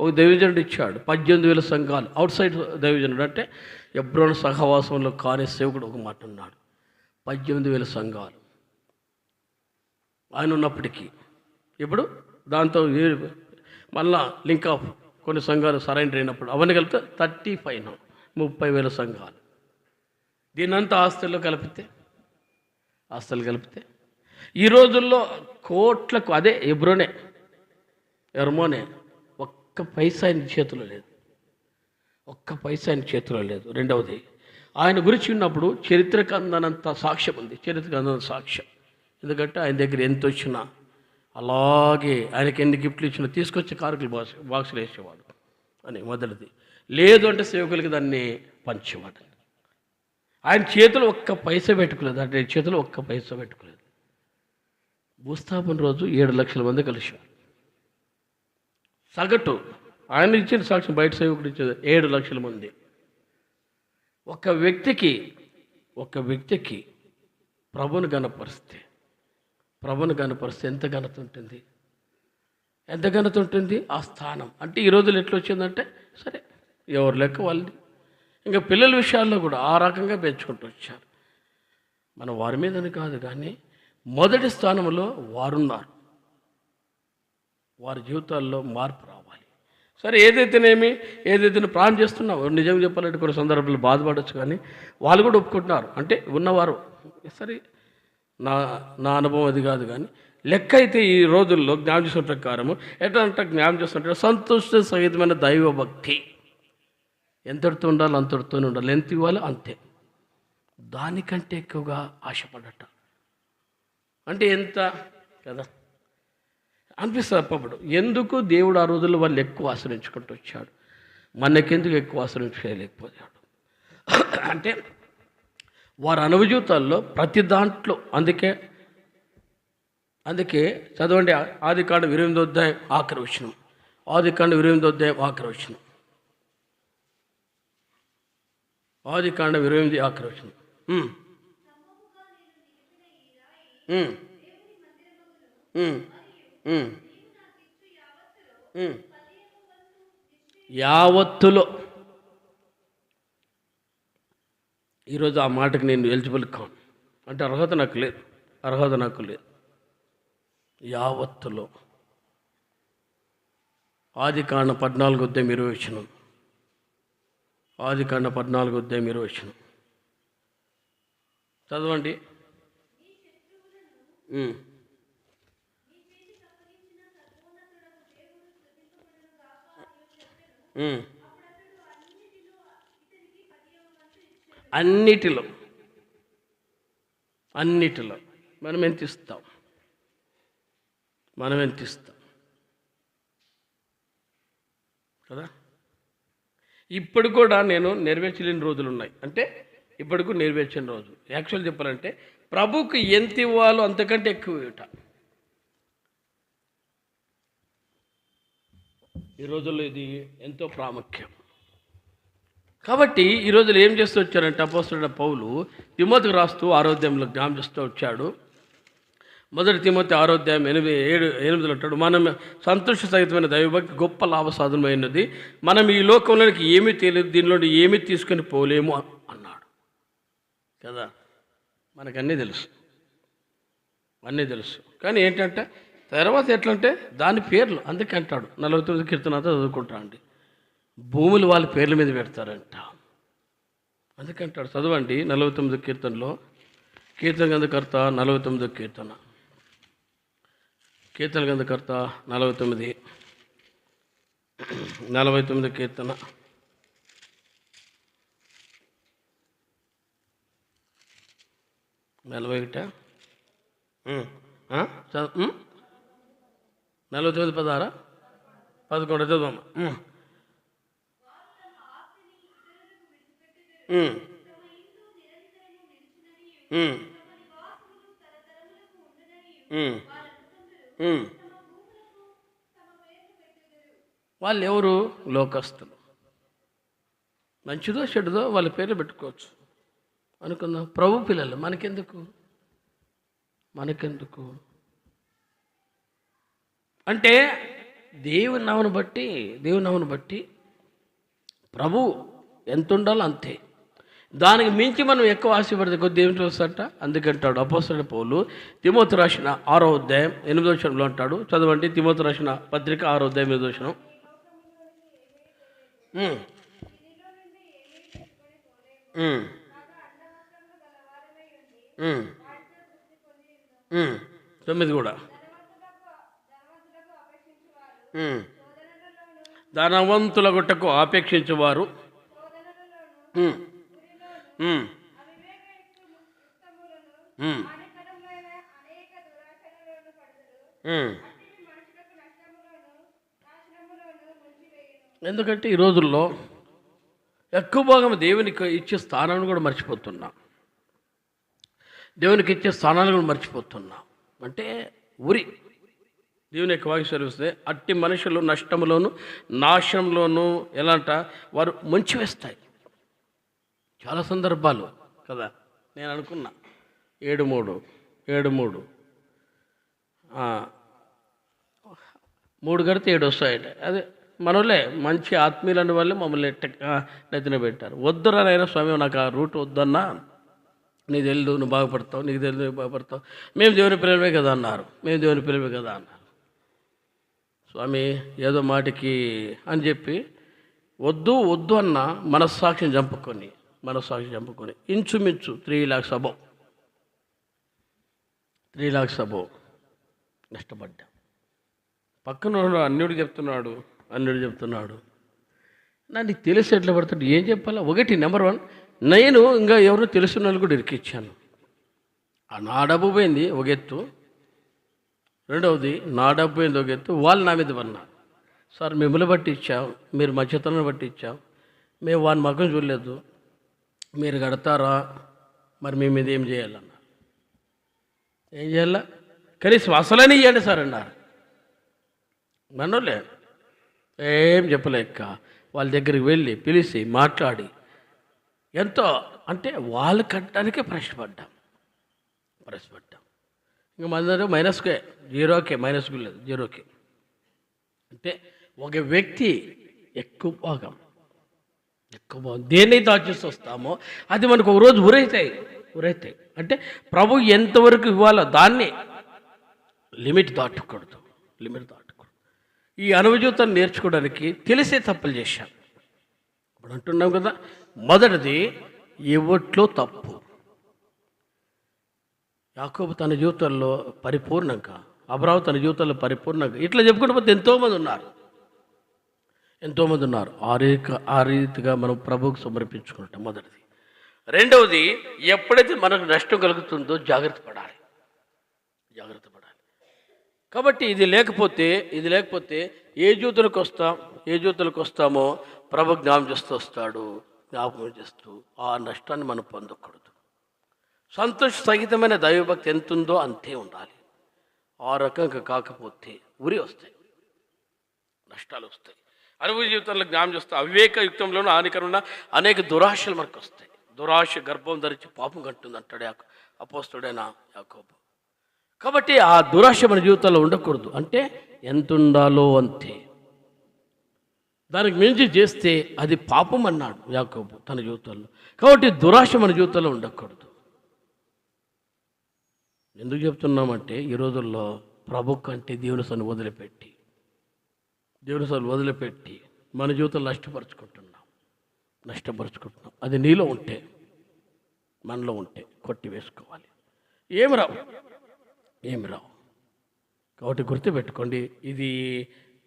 ఒక దైవజనుడు ఇచ్చాడు 18,000 సంఘాలు. అవుట్ సైడ్ దైవజనుడు అంటే ఎబ్రోన్ సహవాసంలో కాని సేవకుడు ఒక మాట ఉన్నాడు. 18,000 సంఘాలు ఆయన ఉన్నప్పటికీ. ఇప్పుడు దాంతో మళ్ళా లింక్ ఆఫ్ కొన్ని సంఘాలు సరెండర్ అయినప్పుడు అవన్నీ కలిపితే 30,000 సంఘాలు. దీనంతా ఆస్తులు కలిపితే ఈ రోజుల్లో కోట్లకు అదే ఎర్మోనే ఒక్క పైసా ఆయన చేతిలో లేదు. రెండవది, ఆయన గురించి ఉన్నప్పుడు చరిత్రకు అందనంత సాక్ష్యం ఉంది. ఎందుకంటే ఆయన దగ్గర ఎంత వచ్చినా అలాగే ఆయనకి ఎన్ని గిఫ్ట్లు ఇచ్చినా తీసుకొచ్చి కారుకులు బాక్సులు వేసేవాడు అని మొదటిది. లేదు అంటే సేవకులకి దాన్ని పంచేవాడు. ఆయన చేతిలో ఒక్క పైసా పెట్టుకోలేదు. భూస్థాపన రోజు 7 లక్షల మంది కలిశారు. సగటు ఆయన ఇచ్చిన సాక్ష్యం, బయట సేవకుడు ఇచ్చేది 7 లక్షల మంది. ఒక వ్యక్తికి ప్రభుని గణపరిస్తే ఎంత ఘనత ఉంటుంది, ఎంత ఘనత ఉంటుంది ఆ స్థానం. అంటే ఈ రోజులు ఎట్లా వచ్చిందంటే, సరే ఎవరు లెక్క వాళ్ళని, ఇంకా పిల్లల విషయాల్లో కూడా ఆ రకంగా పెంచుకుంటూ వచ్చారు. మన వారి మీదని కాదు, కానీ మొదటి స్థానంలో వారున్నారు. వారి జీవితాల్లో మార్పు రావాలి. సరే ఏదైతే ప్రాణం చేస్తున్నావు, నిజం చెప్పాలంటే కొన్ని సందర్భాలు బాధపడవచ్చు, కానీ వాళ్ళు కూడా ఒప్పుకుంటున్నారు. అంటే ఉన్నవారు సరే, నా అనుభవం అది కాదు, కానీ లెక్క అయితే ఈ రోజుల్లో జ్ఞానం చేసిన ప్రకారము ఎట్లా అంటే, జ్ఞానం చేస్తుంటే సంతోష సహితమైన దైవభక్తి ఎంతటితో ఉండాలి అంతటితోనే ఉండాలి, ఎంత ఇవ్వాలి అంతే, దానికంటే ఎక్కువగా ఆశపడట అంటే ఎంత కదా అనిపిస్తుంది అప్పుడు. ఎందుకు దేవుడు ఆ రోజుల్లో వాళ్ళు ఎక్కువ ఆశ్రయించుకుంటూ వచ్చాడు, మనకెందుకు ఎక్కువ ఆశ్రయించలేకపోయాడు అంటే వారి అనుభవ ప్రతి దాంట్లో. అందుకే చదవండి, ఆదికాండం 28వ అధ్యాయం ఆఖరి వచనం. ఆదికాండం 28వ అధ్యాయం ఆఖరి వచనం. ఆదికాండం 28 ఆఖరి వచనం. యావత్తులో ఈరోజు ఆ మాటకి నేను ఎలిజిబుల్ కాను, అంటే అర్హత నాకు లేదు. యావత్తులో ఆదికాండం 14వ అధ్యాయం 20వ వచనం. ఆదికాండం 14వ అధ్యాయం 20వ వచనం చదవండి. అన్నిటిలో మనం ఎంత ఇస్తాం కదా. ఇప్పుడు కూడా నేను నెరవేర్చలేని రోజులు ఉన్నాయి, అంటే ఇప్పటికు నెరవేర్చిన రోజు. యాక్చువల్ చెప్పాలంటే ప్రభుకు ఎంత ఇవ్వాలో అంతకంటే ఎక్కువ ఇవ్వట ఈ రోజుల్లో ఇది ఎంతో ప్రాముఖ్యం. కాబట్టి ఈ రోజులు ఏం చేస్తూ వచ్చారంటే, అపోస్తలుడైన పౌలు తిమోతికి రాస్తూ 6వ అధ్యాయంలో జ్ఞాపకం చేస్తూ వచ్చాడు. 1 తిమోతి 6వ అధ్యాయం 8 అంటాడు, మనం సంతోష సహితమైన దైవభక్తి గొప్ప లాభసాధనమైనది, మనం ఈ లోకంలోనికి ఏమీ తెలియదు, దీనిలో ఏమీ తీసుకొని పోలేము అన్నాడు కదా. మనకన్నీ తెలుసు, కానీ ఏంటంటే తర్వాత ఎట్లంటే దాని పేర్లు, అందుకే అంటాడు 49 కీర్తన అంతా చదువుకుంటా అండి, భూములు వాళ్ళ పేర్ల మీద పెడతారంట. అందుకంటాడు, చదవండి 49 కీర్తనలో, కీర్తన గ్రంథకర్త 49 కీర్తన 49 కీర్తన 41 49 16 11 చదవమ్మా. వాళ్ళు ఎవరు? లోకస్తులు. మంచిదో చెడుదో వాళ్ళ పేర్లు పెట్టుకోవచ్చు అనుకుందాం. ప్రభు పిల్లలు మనకెందుకు అంటే దేవుని నామను బట్టి ప్రభు ఎంత ఉండాలో అంతే, దానికి మించి మనం ఎక్కువ ఆశపడితే కొద్ది ఏమిటి వస్తాట. అందుకంటాడు అపోస్తలుడైన పౌలు తిమోతి రాసిన 6వ అధ్యాయం 8వ వచనంలో అంటాడు, చదవండి. తిమోతి రాసిన పత్రిక 6వ అధ్యాయం 8వ వచనం. తొమ్మిది కూడా ధనవంతుల గుట్టకు ఆపేక్షించేవారు, ఎందుకంటే ఈ రోజుల్లో ఎక్కువ భాగం దేవునికి ఇచ్చే స్థానాన్ని కూడా మర్చిపోతున్నాం. అంటే ఉరి. దేవుని యొక్క వాక్యం సెలవిస్తే అట్టి మనుషులు నష్టంలోను నాశనంలోను ఎలాంట వారు ముంచివేస్తాయి. చాలా సందర్భాలు కదా. నేను అనుకున్నా 7:3 3 కడితే 7 వస్తాయట. అదే మనోళ్ళే మంచి ఆత్మీయులని వాళ్ళే మమ్మల్ని నెత్తిన పెట్టారు. వద్దురా నాయనా స్వామి, నాకు ఆ రూట్ వద్దన్నా, నీకు తెలియదు నువ్వు బాగుపడతావు, నీకు తెలియదు నువ్వు బాగుపడతావు, మేము దేవుని పిల్లలమే కదా అన్నారు. స్వామి ఏదో మాటికి అని చెప్పి వద్దు అన్న మనస్సాక్షిని చంపుకొని ఇంచుమించు 3 lakhs అబౌవ్ నష్టపడ్డా. పక్కన అన్యుడు చెప్తున్నాడు నాకు తెలిసి ఎట్లా పడుతుంది, ఏం చెప్పాలా? ఒకటి నెంబర్ 1, నేను ఇంకా ఎవరో తెలిసిన వాళ్ళు కూడా ఇరికిచ్చాను. నా డబ్బు పోయింది ఒక ఎత్తు, రెండవది నా డబ్బు పోయింది ఒక ఎత్తు. వాళ్ళు నా మీద పన్నారు, సార్ మిమ్మల్ని బట్టి ఇచ్చాం, మీరు మంచితనాన్ని బట్టి ఇచ్చాం, మేము వాని మగం చూడలేదు, మీరు కడతారా, మరి మీ మీద ఏం చేయాలన్నా, ఏం చేయాలా, కనీసం అసలని ఇవ్వండి సార్ అన్నారు. మనోళ్ళే ఏం చెప్పలేక వాళ్ళ దగ్గరికి వెళ్ళి పిలిచి మాట్లాడి ఎంతో అంటే వాళ్ళు కట్టడానికే ప్రశ్నపడ్డాం. ఇంకా మన మైనస్కే, మైనస్కు లేదు, జీరోకే. అంటే ఒక వ్యక్తి ఎక్కువ భాగం దేన్నైతే ఆలోచిస్తూ వస్తామో అది మనకు ఒక రోజు ఉరైతాయి. అంటే ప్రభు ఎంతవరకు ఇవ్వాలో దాన్ని లిమిట్ దాటకూడదు. ఈ అనుభూతాన్ని నేర్చుకోవడానికి తెలిసే తప్పులు చేశాను. ఇప్పుడు అంటున్నాం కదా, మొదటిది ఇవ్వట్లో తప్పు. యాకోబు తన జీవితంలో పరిపూర్ణంగా, అబ్రాహాము తన జీవితంలో పరిపూర్ణంగా ఇట్లా చెప్పుకుంటూ పోతే ఎంతోమంది ఉన్నారు. ఆ రీతిగా మనం ప్రభువుకు సమర్పించుకుంటాం మొదటిది. రెండవది, ఎప్పుడైతే మనకు నష్టం కలుగుతుందో జాగ్రత్త పడాలి. కాబట్టి ఇది లేకపోతే ఏ జీవితాలకు వస్తామో ప్రభు జ్ఞాపకం చేస్తూ ఆ నష్టాన్ని మనం పొందకూడదు. సంతోష సహితమైన దైవభక్తి ఎంత ఉందో అంతే ఉండాలి. ఆ రకంగా కాకపోతే ఉరి వస్తాయి, నష్టాలు వస్తాయి. అనుభవ జీవితంలో జ్ఞాపకం చేస్తూ అవివేక యుక్తంలోనూ హానికరమైన అనేక దురాశలు మనకు వస్తాయి. దురాశ గర్భం ధరించి పాపం కట్టుంది అంటాడు అపోస్తలుడైన యాకోబు. కాబట్టి ఆ దురాశ మన జీవితంలో ఉండకూడదు. అంటే ఎంత ఉండాలో అంతే, దానికి మించి చేస్తే అది పాపం అన్నాడు యాకోబు తన జీవితంలో. కాబట్టి దురాశ మన జీవితంలో ఉండకూడదు. ఎందుకు చెప్తున్నామంటే ఈ రోజుల్లో ప్రభు కంటే దేవుని సన్నిధిని వదిలిపెట్టి మన జీవితంలో నష్టపరుచుకుంటున్నాం. అది నీలో ఉంటే, మనలో ఉంటే కొట్టి వేసుకోవాలి. ఏమి రావు. కాబట్టి గుర్తుపెట్టుకోండి, ఇది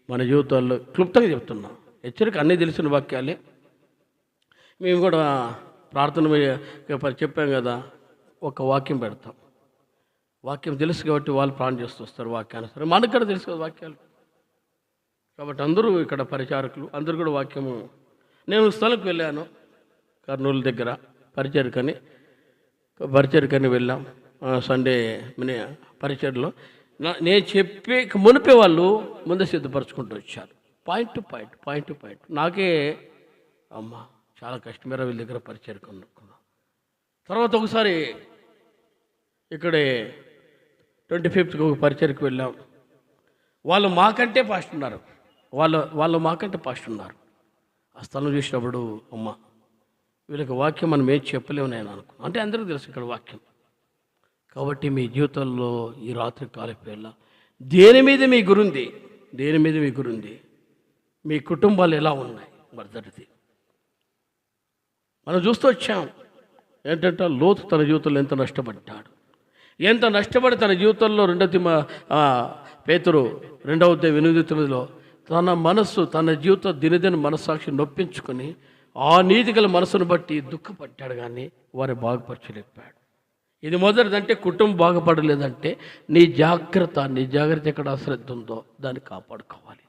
మన జీవితాల్లో క్లుప్తంగా చెప్తున్నాం. హెచ్చరిక అన్నీ తెలిసిన వాక్యాలే. మేము కూడా ప్రార్థన చెప్పాం కదా, ఒక వాక్యం పెడతాం. వాక్యం తెలుసు కాబట్టి వాళ్ళు ప్రార్థన చేస్తూ వస్తారు వాక్యానుసారం. మనకు కూడా తెలుసు కదా వాక్యాలు. కాబట్టి అందరూ ఇక్కడ పరిచారకులు అందరూ కూడా వాక్యము. నేను స్థలంకి వెళ్ళాను, కర్నూలు దగ్గర పరిచర్కని వెళ్ళాం. సండే పరిచర్లో నేను చెప్పే మునిపే వాళ్ళు ముందే సిద్ధపరచుకుంటూ వచ్చారు. Point to point. నాకే అమ్మ చాలా కష్టమేరా వీళ్ళ దగ్గర పరిచర్కి అనుకున్నాను. తర్వాత ఒకసారి ఇక్కడే 25th ఒక పరిచర్కి వెళ్ళాం. వాళ్ళు మాకంటే ఫాస్ట్ ఉన్నారు. ఆ స్థలం చూసినప్పుడు అమ్మ వీళ్ళకి వాక్యం మనం ఏం చెప్పలేము నేను అనుకున్నాను. అంటే అందరికీ తెలుసు ఇక్కడ వాక్యం. కాబట్టి మీ జీవితంలో ఈ రాత్రి కాలిపోయేలా దేని మీద మీ గురుంది, మీ కుటుంబాలు ఎలా ఉన్నాయి. మొదటిది మనం చూస్తూ వచ్చాం ఏంటంటే లోతు తన జీవితంలో ఎంత నష్టపడి తన జీవితంలో పేతురు 2:8 తన మనస్సు తన జీవితం దినదిన మనస్సాక్షి నొప్పించుకొని ఆ నీతిగల మనసును బట్టి దుఃఖపడ్డాడు, కానీ వారు బాగుపరచలేపాడు. ఇది మొదటిదంటే కుటుంబం బాగుపడలేదంటే నీ జాగ్రత్త ఎక్కడ అశ్రద్ధ ఉందో దాన్ని కాపాడుకోవాలి.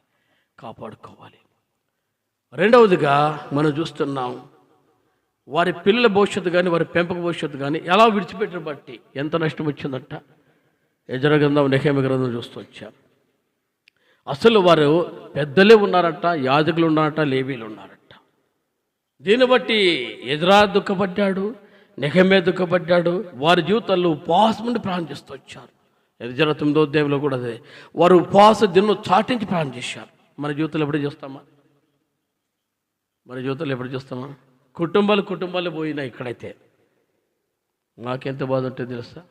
రెండవదిగా మనం చూస్తున్నాం వారి పిల్లల భవిష్యత్తు కానీ వారి పెంపక భవిష్యత్తు కానీ ఎలా విడిచిపెట్టిన బట్టి ఎంత నష్టం వచ్చిందంట. యెజ్రా గ్రంథం, నెహెమ్యా గ్రంథం చూస్తూ వచ్చాం. అసలు వారు పెద్దలే ఉన్నారట, యాజకులు ఉన్నారట, లేవీలు ఉన్నారట. దీన్ని బట్టి యెజ్రా దుఃఖపడ్డాడు, నెహెమ్యా దుఃఖపడ్డాడు. వారి జీవితాల్లో ఉపవాసం నుండి ప్రాణం చేస్తూ వచ్చారు. యెజ్రా 9వ అధ్యాయంలో కూడా అదే, వారు ఉపవాస దినం చాటించి ప్రాణం చేశారు. మన జీవితంలో ఎప్పుడు చేస్తామా? మన జీవితంలో ఎప్పుడు చేస్తామా? కుటుంబాలు పోయినా ఇక్కడైతే మాకెంత బాధ ఉంటుంది తెలుసా?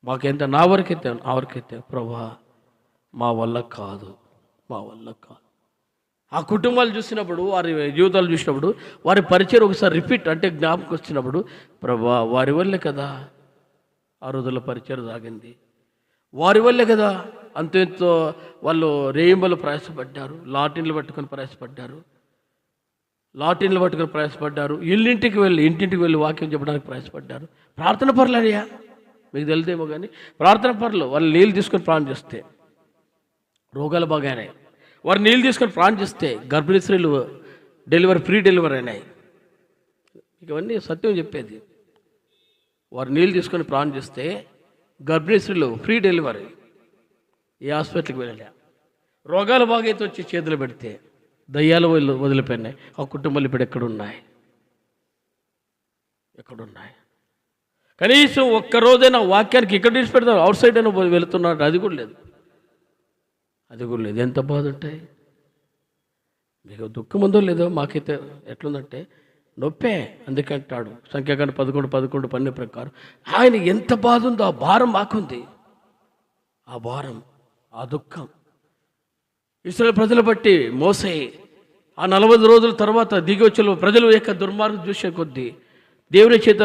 మాకెంత నా వరకైతే ప్రభా మా వల్ల కాదు. ఆ కుటుంబాలు చూసినప్పుడు, వారి జీవితాలు చూసినప్పుడు, వారి పరిచయం ఒకసారి రిపీట్ అంటే జ్ఞాపకం వచ్చినప్పుడు, ప్రభా వారి వల్లే కదా ఆ రోజుల్లో పరిచయం సాగింది, వారి వల్లే కదా అంతెంతో వాళ్ళు రేయింబలు ప్రయాసపడ్డారు, లాటిన్లు పట్టుకొని ప్రయాసపడ్డారు, ఇంటింటికి వెళ్ళి వాక్యం చెప్పడానికి ప్రయాసపడ్డారు. ప్రార్థన పరులు అయ్యా, మీకు తెలిదేమో కానీ ప్రార్థన పరులు. వాళ్ళు నీళ్ళు తీసుకొని ప్రాణం చేస్తే రోగాలు బాగానే, వారు నీళ్ళు తీసుకొని ప్రాణం చేస్తే గర్భిణీ స్త్రీలు ఫ్రీ డెలివరీ అయినాయి. ఇవన్నీ సత్యం చెప్పేది. వారు నీళ్ళు తీసుకొని ప్రాణం చేస్తే గర్భిణీ స్త్రీలు ఫ్రీ డెలివరీ, ఏ హాస్పిటల్కి వెళ్ళలే. రోగాలు బాగైతే వచ్చి చేతులు పెడితే దయ్యాలు వదిలిపోయినాయి. ఆ కుటుంబాలు ఇప్పుడు ఎక్కడున్నాయి? కనీసం ఒక్కరోజైనా వాక్యానికి ఇక్కడ తీసి పెడతారు, అవుట్ సైడ్ అయినా వెళుతున్నారు, అది కూడా లేదు. ఎంత బాధ ఉంటాయి. మీకు దుఃఖం ఉందో లేదో, మాకైతే ఎట్లుందంటే నొప్పే. అందుకంటాడు సంఖ్యాకాండం 11:12 ప్రకారం ఆయన ఎంత బాధ ఉందో ఆ భారం మాకుంది. ఆ భారం, ఆ దుఃఖం ఇశ్రాయేలు ప్రజలు బట్టి మోసే ఆ 40 రోజుల తర్వాత దిగి వచ్చే ప్రజలు యొక్క దుర్మార్గం చూసే కొద్దీ దేవుని చేత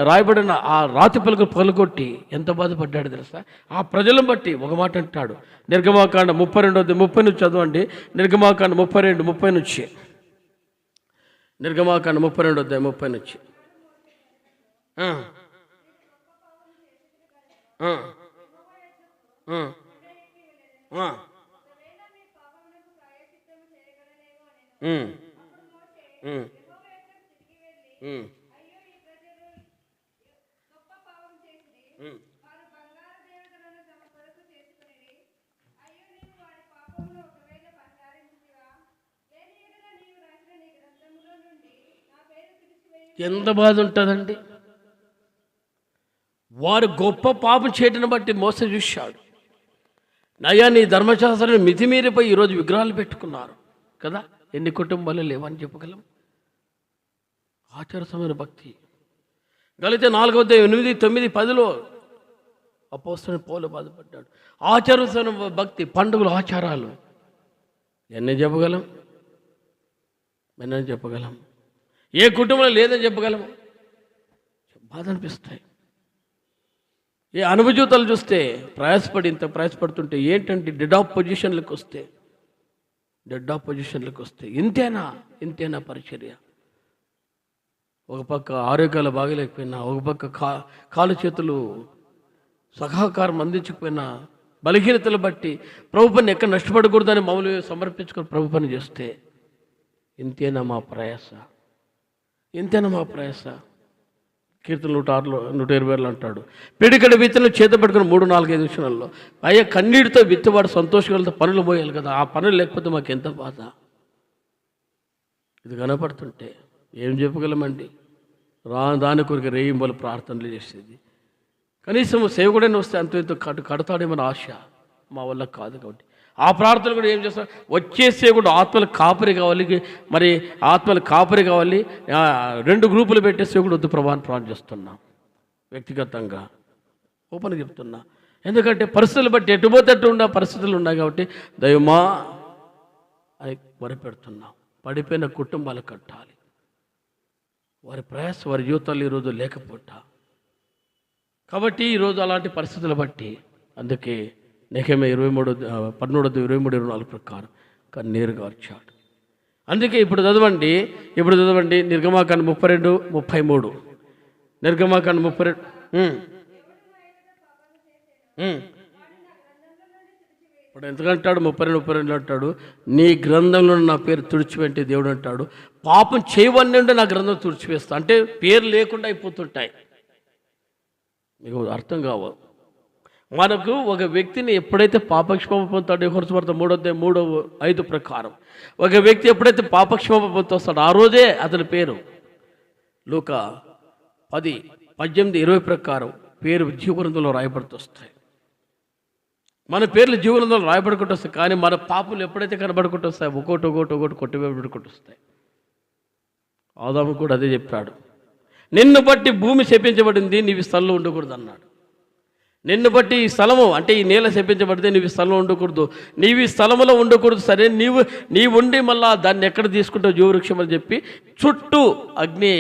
రాయబడిన ఆ రాతి పలుకు పలుకొట్టి ఎంత బాధపడ్డాడు తెలుసా? ఆ ప్రజలను బట్టి ఒక మాట అంటాడు. నిర్గమాకాండం 32:30 నుంచి చదవండి. నిర్గమాకాండం 32:30 నుంచి. నిర్గమాకాండం 32:30 నుంచి. ఎంత బాధ ఉంటుందండి. వారు గొప్ప పాపం చేయటం బట్టి మోస చూశాడు. నయ్యా నీ ధర్మశాస్త్రాన్ని మితిమీరిపోయి ఈరోజు విగ్రహాలు పెట్టుకున్నారు కదా. ఎన్ని కుటుంబాలు లేవని చెప్పగలం? ఆచారసమైన భక్తి. గలితే 4:8-9-10 అపోస్తలుడైన పౌలు బాధపడ్డాడు. ఆచారసమైన భక్తి, పండుగలు, ఆచారాలు ఎన్ని చెప్పగలం? ఏ కుటుంబంలో లేదని చెప్పగలము? బాధ అనిపిస్తాయి. ఏ అనుభూతాలు చూస్తే ప్రయాసపడుతుంటే ఏంటంటే డెడ్ ఆఫ్ పొజిషన్లకు వస్తే ఇంతేనా పరిచర్య? ఒక పక్క ఆరోగ్యాలు బాగలేకపోయినా, ఒక పక్క కాలు చేతులు సహకారం అందించకపోయినా, బలహీనతలు బట్టి ప్రభు పని ఎక్కడ నష్టపడకూడదని మమ్మల్ని సమర్పించుకొని ప్రభు పని చేస్తే ఇంతేనా మా ప్రయాస? కీర్తన 106:120 అంటాడు, పిడికడ విత్తలు చేత పట్టుకుని 3-4-5 విషయాల్లో అయ్యా కన్నీటితో విత్తవాడు సంతోషంతో పనులు పోయాలి కదా. ఆ పనులు లేకపోతే మాకు ఎంత బాధ. ఇది కనపడుతుంటే ఏం చెప్పగలమండి? దాని కొరకు రేయింబోలు ప్రార్థనలు చేసేది. కనీసం సేవకుడైనా వస్తే అంత ఎంతో కడతాడేమని ఆశ. మా వల్ల కాదు కాబట్టి ఆ ప్రార్థనలు కూడా ఏం చేస్తాం? వచ్చే సేవకుడు ఆత్మలకు కాపరి కావాలి. మరి ఆత్మలకు కాపరి కావాలి. 2 గ్రూపులు పెట్టే సేవకుడు వద్దు ప్రభాని ప్రార్థన చేస్తున్నాం. వ్యక్తిగతంగా ఓపెన్గా చెప్తున్నా. ఎందుకంటే పరిస్థితులు బట్టి ఎటుపోతే అటు ఉన్న పరిస్థితులు ఉన్నాయి కాబట్టి దైవమా అని మొరపెడుతున్నాం. పడిపోయిన కుటుంబాలు కట్టాలి. వారి ప్రయాస, వారి జీవితాలు ఈరోజు లేకపోతా కాబట్టి ఈరోజు అలాంటి పరిస్థితులు బట్టి అందుకే నెహెమ్యా 13:23-24 ప్రకారం కన్నీరు గార్చాడు. అందుకే ఇప్పుడు చదవండి నిర్గమాకాండం 32-33. నిర్గమాకాండం 32. ఇప్పుడు ఎందుకంటాడు 32 అంటాడు, నీ గ్రంథంలో నా పేరు తుడిచిపెట్టే దేవుడు అంటాడు. పాపం చేయవన్నీ ఉంటే నా గ్రంథం తుడిచివేస్తా అంటే పేరు లేకుండా అయిపోతుంటాయి. మీకు అర్థం కావు. మనకు ఒక వ్యక్తిని ఎప్పుడైతే పాపక్షమాపణ పొందుతాడో యోహాను సువార్త 3:3-5 ప్రకారం ఒక వ్యక్తి ఎప్పుడైతే పాపక్షమాపణ పొందుతాడో ఆ రోజే అతని పేరు లూకా 10:18-20 ప్రకారం పేరు జీవగ్రంథంలో రాయబడుతూ వస్తాయి. మన పేర్లు జీవగ్రంథంలో రాయబడుకుంటూ వస్తాయి. కానీ మన పాపులు ఎప్పుడైతే కనబడుకుంటూ వస్తాయి ఒకటి కొట్టివేయబడుకుంటూ వస్తాయి. ఆదాము కూడా అదే చెప్పాడు, నిన్ను బట్టి భూమి శపించబడింది, నీవు స్థలంలో ఉండకూడదు అన్నాడు. నిన్ను బట్టి ఈ స్థలము అంటే ఈ నేల శపించబడితే నీవు ఈ స్థలంలో ఉండకూడదు, నీవు ఈ స్థలంలో ఉండకూడదు. సరే నీవు ఉండి మళ్ళా దాన్ని ఎక్కడ తీసుకుంటావు జీవవృక్షం అని చెప్పి చుట్టూ అగ్ని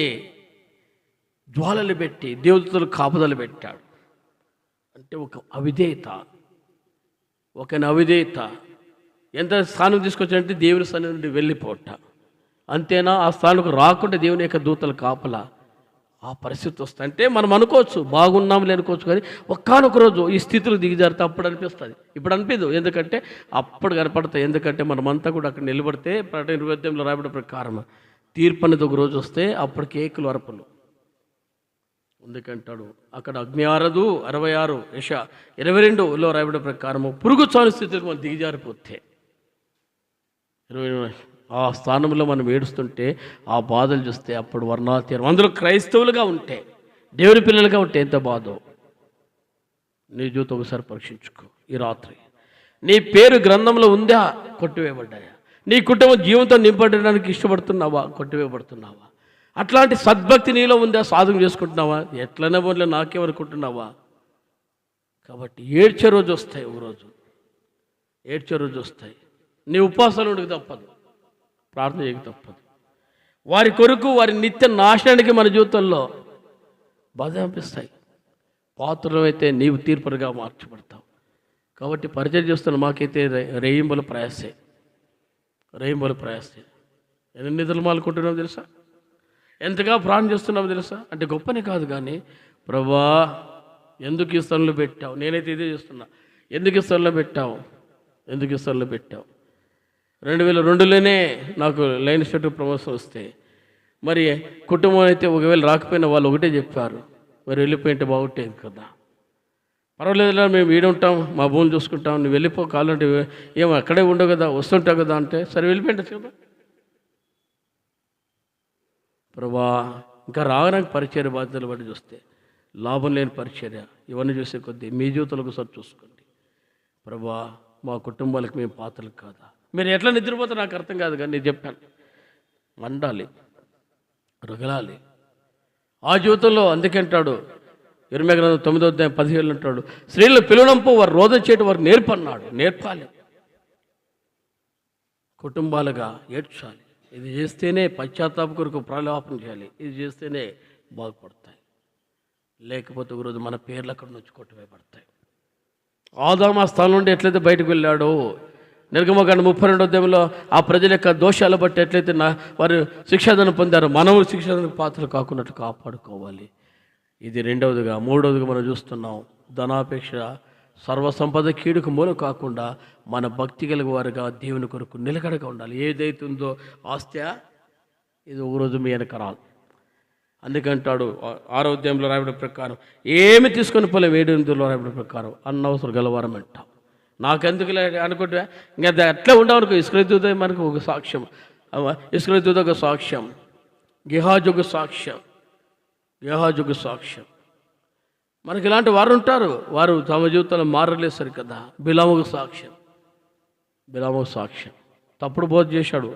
జ్వాలలు పెట్టి దేవతలు కాపుదలు పెట్టాడు. అంటే ఒక అవిధేయత, ఎంత స్థానం తీసుకొచ్చాడంటే దేవుని స్థానం నుండి వెళ్ళిపోట. అంతేనా, ఆ స్థానంకు రాకుండా దేవుని యొక్క దూతలు కాపలా ఆ పరిస్థితి వస్తుంది. అంటే మనం అనుకోవచ్చు బాగున్నాంలే అనుకోవచ్చు, కానీ ఒక్కనొక రోజు ఈ స్థితిలో దిగజారితే అప్పుడు అనిపిస్తుంది. ఇప్పుడు అనిపించదు, ఎందుకంటే అప్పుడు కనపడతాయి. ఎందుకంటే మనమంతా కూడా అక్కడ నిలబడితే ప్రకటన 20 రాయబడిన ప్రకారం తీర్పు అనేది ఒక రోజు వస్తే అప్పుడు కేకులు అరపలు. ఎందుకంటాడు అక్కడ అగ్ని ఆరదు. 66 యెషయా 22లో రాయబడిన ప్రకారము పురుగు చాలు స్థితికి మనం దిగజారిపోతే ఆ స్థానంలో మనం ఏడుస్తుంటే ఆ బాధలు చూస్తే అప్పుడు వర్ణాతీరం. అందులో క్రైస్తవులుగా ఉంటే దేవుని పిల్లలుగా ఉంటే ఎంత బాధో నీ జీవితం ఒకసారి పరీక్షించుకో. ఈ రాత్రి నీ పేరు గ్రంథంలో ఉందా, కొట్టివేయబడ్డాయా? నీ కుటుంబం జీవంతో నింపడడానికి ఇష్టపడుతున్నావా, కొట్టివేయబడుతున్నావా? అట్లాంటి సద్భక్తి నీలో ఉందా, సాధన చేసుకుంటున్నావా? ఎట్లనే పోలే నాకేమనుకుంటున్నావా? కాబట్టి ఏడ్చే రోజు వస్తాయి, ఏడ్చే రోజు వస్తాయి. నీ ఉపవాసాలు ఉండక తప్పదు, ప్రార్థన చేయక తప్పదు. వారి కొరకు వారి నిత్య నాశనానికి మన జీవితంలో బాధ అనిపిస్తాయి. పాత్రలు అయితే నీవు తీర్పులుగా మార్చబడతావు. కాబట్టి పరిచయం చేస్తున్న మాకైతే రేయింబలు ప్రయాసే. ఎన్ని నిధులు మాలుకుంటున్నావు తెలుసా, ఎంతగా ప్రాణం చేస్తున్నావు తెలుసా? అంటే గొప్పనే కాదు, కానీ ప్రభా ఎందుకు ఈ స్థలంలో పెట్టావు? నేనైతే ఇదే చేస్తున్నా, ఎందుకు ఈ స్థలంలో పెట్టావు? 2002లోనే నాకు లైన్ స్టేట్ ప్రమోషన్ వస్తే మరి కుటుంబం అయితే ఒకవేళ రాకపోయినా వాళ్ళు ఒకటే చెప్పారు, మరి వెళ్ళిపోయింటే బాగుంటేది కదా. పర్వాలేదులా, మేము ఈడుంటాం, మా భూములు చూసుకుంటాం, నువ్వు వెళ్ళిపో, కావాలంటే ఏమో అక్కడే ఉండవు కదా, వస్తుంటావు కదా అంటే సరే వెళ్ళిపోయింది కదా. ప్రభా ఇంకా రావడానికి పరిచర్య బాధ్యతలు బట్టి చూస్తే లాభం లేని పరిచర్య, ఇవన్నీ చూసే కొద్దీ మీ జీవితంలో ఒకసారి చూసుకోండి. ప్రభా మా కుటుంబాలకు మేము పాత్రలు కాదా? మీరు ఎట్లా నిద్రపోతే నాకు అర్థం కాదు, కానీ నేను చెప్పాను మండాలి, రగలాలి ఆ జీవితంలో. అందుకే అంటాడు ఇర్మీయా గ్రంథం 9:17 అంటాడు, స్త్రీలను పిలువడంపో వారు రోదన చేయడం వారు నేర్పన్నాడు. నేర్పాలి, కుటుంబాలుగా ఏడ్చాలి. ఇది చేస్తేనే పశ్చాత్తాప కొరకు ప్రలాపన చేయాలి, ఇది చేస్తేనే బాగుపడతాయి. లేకపోతే ఒకరోజు మన పేర్లు అక్కడ నుంచి కొట్టివేయబడతాయి. ఆదాము ఆ స్థలం నుండి ఎట్లయితే బయటకు వెళ్ళాడో, నిర్గమకాండం 32 ఆ ప్రజల యొక్క దోషాలు బట్టి ఎట్లయితే వారు శిక్షాదనం పొందారో మనము శిక్షాదన పాత్రలు కాకున్నట్టు కాపాడుకోవాలి. ఇది రెండవదిగా. మూడవదిగా మనం చూస్తున్నాం, ధనాపేక్ష సర్వసంపద కీడుకు మూలం కాకుండా మన భక్తి కలిగి వారుగా దేవుని కొరకు నిలకడగా ఉండాలి. ఏదైతే ఉందో ఆస్తి ఇది ఒకరోజు మీ వెనకరాలు. అందుకంటాడు 6వ అధ్యాయంలో రాయబడిన ప్రకారం ఏమి తీసుకొని పోలే 7:8లో రాయబడిన ప్రకారం అన్నవసరం గలవారం అంటాం. నాకెందుకు అనుకుంటే ఇంకా అట్లా ఉండవనుకో. ఇస్కరియోతు మనకు ఒక సాక్ష్యం, ఇస్కరియోతు ఒక సాక్ష్యం, గెహాజు ఒక సాక్ష్యం. మనకి ఇలాంటి వారు ఉంటారు, వారు తమ జీవితంలో మారలేసారు కదా. బిలాము సాక్ష్యం తప్పుడు బోధ చేశాడు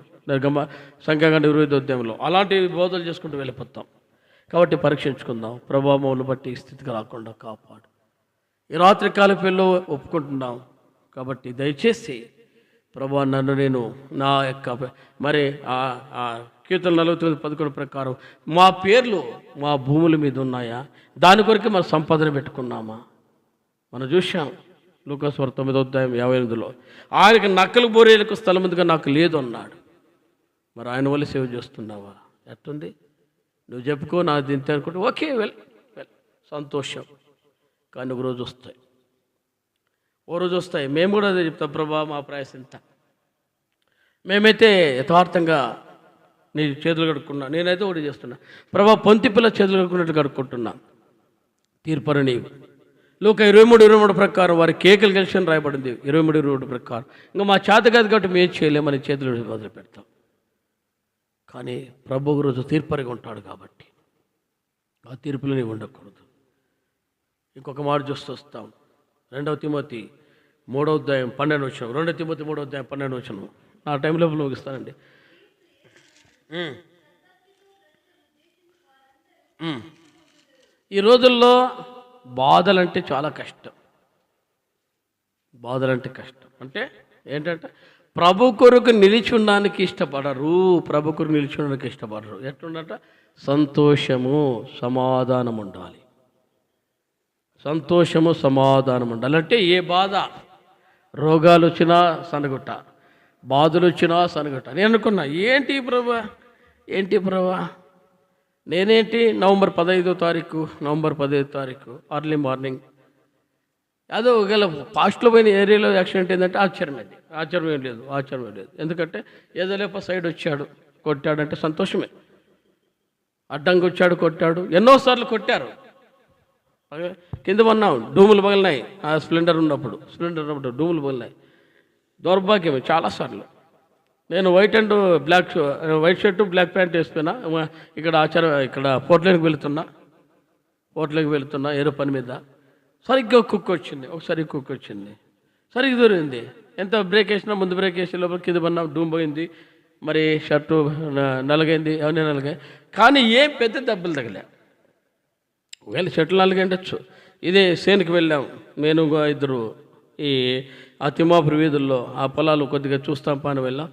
సంఖ్యాకాండం 25వ అధ్యాయంలో. అలాంటి బోధలు చేసుకుంటూ వెళ్ళిపోతాం. కాబట్టి పరీక్షించుకుందాం, ప్రభావములు బట్టి ఈ స్థితికి రాకుండా కాపాడు. ఈ రాత్రి కాలపేల్లో ఒప్పుకుంటున్నాం కాబట్టి దయచేసి ప్రభా నన్ను నేను నా యొక్క మరి కీర్తన 49:11 ప్రకారం మా పేర్లు మా భూముల మీద ఉన్నాయా, దాని కొరకే మన సంపాదన పెట్టుకున్నామా? మనం చూసాం లూకాసు వార్త 9:58 ఆయనకి నక్కలు బోరేలకు స్థలం ముందుగా నాకు లేదు అన్నాడు. మరి ఆయన వల్ల సేవ చేస్తున్నావా? ఎట్టుంది? నువ్వు చెప్పుకో, నా దింతే అనుకుంటే ఓకే, వెల్ సంతోషం. కానీ ఒక రోజు వస్తాయి. మేము కూడా అదే చెప్తాం, ప్రభా మా ప్రయాసం ఇంత. మేమైతే యథార్థంగా నీ చేతులు కడుక్కున్నా. నేనైతే ఒకటి చేస్తున్నా, ప్రభా పొంతి పిల్ల చేతులు కడుక్కున్నట్లు కడుక్కుంటున్నా. తీర్పరు నీవు, లూకా 23:23 ప్రకారం వారి కేకలు కలిసి అని రాయబడింది. 23:23 ప్రకారం ఇంకా మా చేత కాదు కాబట్టి మేము చేయలేమని చేతులు మొదలు పెడతాం. కానీ ప్రభు రోజు తీర్పరిగా ఉంటాడు కాబట్టి ఆ తీర్పులో నీవు ఉండకూడదు. ఇంకొక మాట చూస్తూ వస్తాం. 2 తిమోతి 3:12 2 తిమోతి 3:12 నా టైం లోపల ముగిస్తానండి. ఈ రోజుల్లో బాధలంటే చాలా కష్టం. బాధలంటే కష్టం అంటే ఏంటంటే ప్రభు కొరకు నిలిచి ఉండడానికి ఇష్టపడరు. ప్రభు కొరకు నిలిచి ఉండడానికి ఇష్టపడరు. ఎట్లుండట? సంతోషము సమాధానం ఉండాలి. సంతోషము సమాధానం ఉండాలి. అంటే ఏ బాధ, రోగాలు వచ్చినా సనగుట్ట, బాధలు వచ్చినా సనగుట్ట. నేను అనుకున్నా ఏంటి ప్రభా నేనేంటి నవంబర్ 15 తారీఖు అర్లీ మార్నింగ్ అదో ఒకవేళ పాస్ట్లో పోయిన ఏరియాలో యాక్సిడెంట్ ఏంటంటే ఆశ్చర్యం ఏం లేదు. ఎందుకంటే ఏదో లేప సైడ్ వచ్చాడు కొట్టాడంటే సంతోషమే. అడ్డంగా వచ్చాడు కొట్టాడు, ఎన్నోసార్లు కొట్టారు, కింద పన్నాం, డూములు పగిలినాయి. ఆ స్ప్లెండర్ ఉన్నప్పుడు డూములు పగిలినాయి. దౌర్భాగ్యమే చాలాసార్లు. నేను వైట్ షర్టు బ్లాక్ ప్యాంట్ వేసుకున్నా. ఇక్కడ పోర్ట్లైన్కి వెళుతున్నా ఏదో పని మీద. సరిగ్గా కుక్క వచ్చింది. సరిగ్గా దూరింది. ఎంత బ్రేక్ వేసినా ముందు బ్రేక్ వేసే లోపల కింద పన్నా, డూమ్ పోయింది. మరి షర్టు నలగైంది, అవన్నీ నలగాయి. కానీ ఏం పెద్ద దెబ్బలు తగిలే. ఒకవేళ షర్ట్లు నలగండొచ్చు. ఇదే సేనుకి వెళ్ళాం నేను ఇద్దరు. ఆ తిమ్మాపురి వీధుల్లో ఆ పొలాలు కొద్దిగా చూస్తాం పని వెళ్ళాం.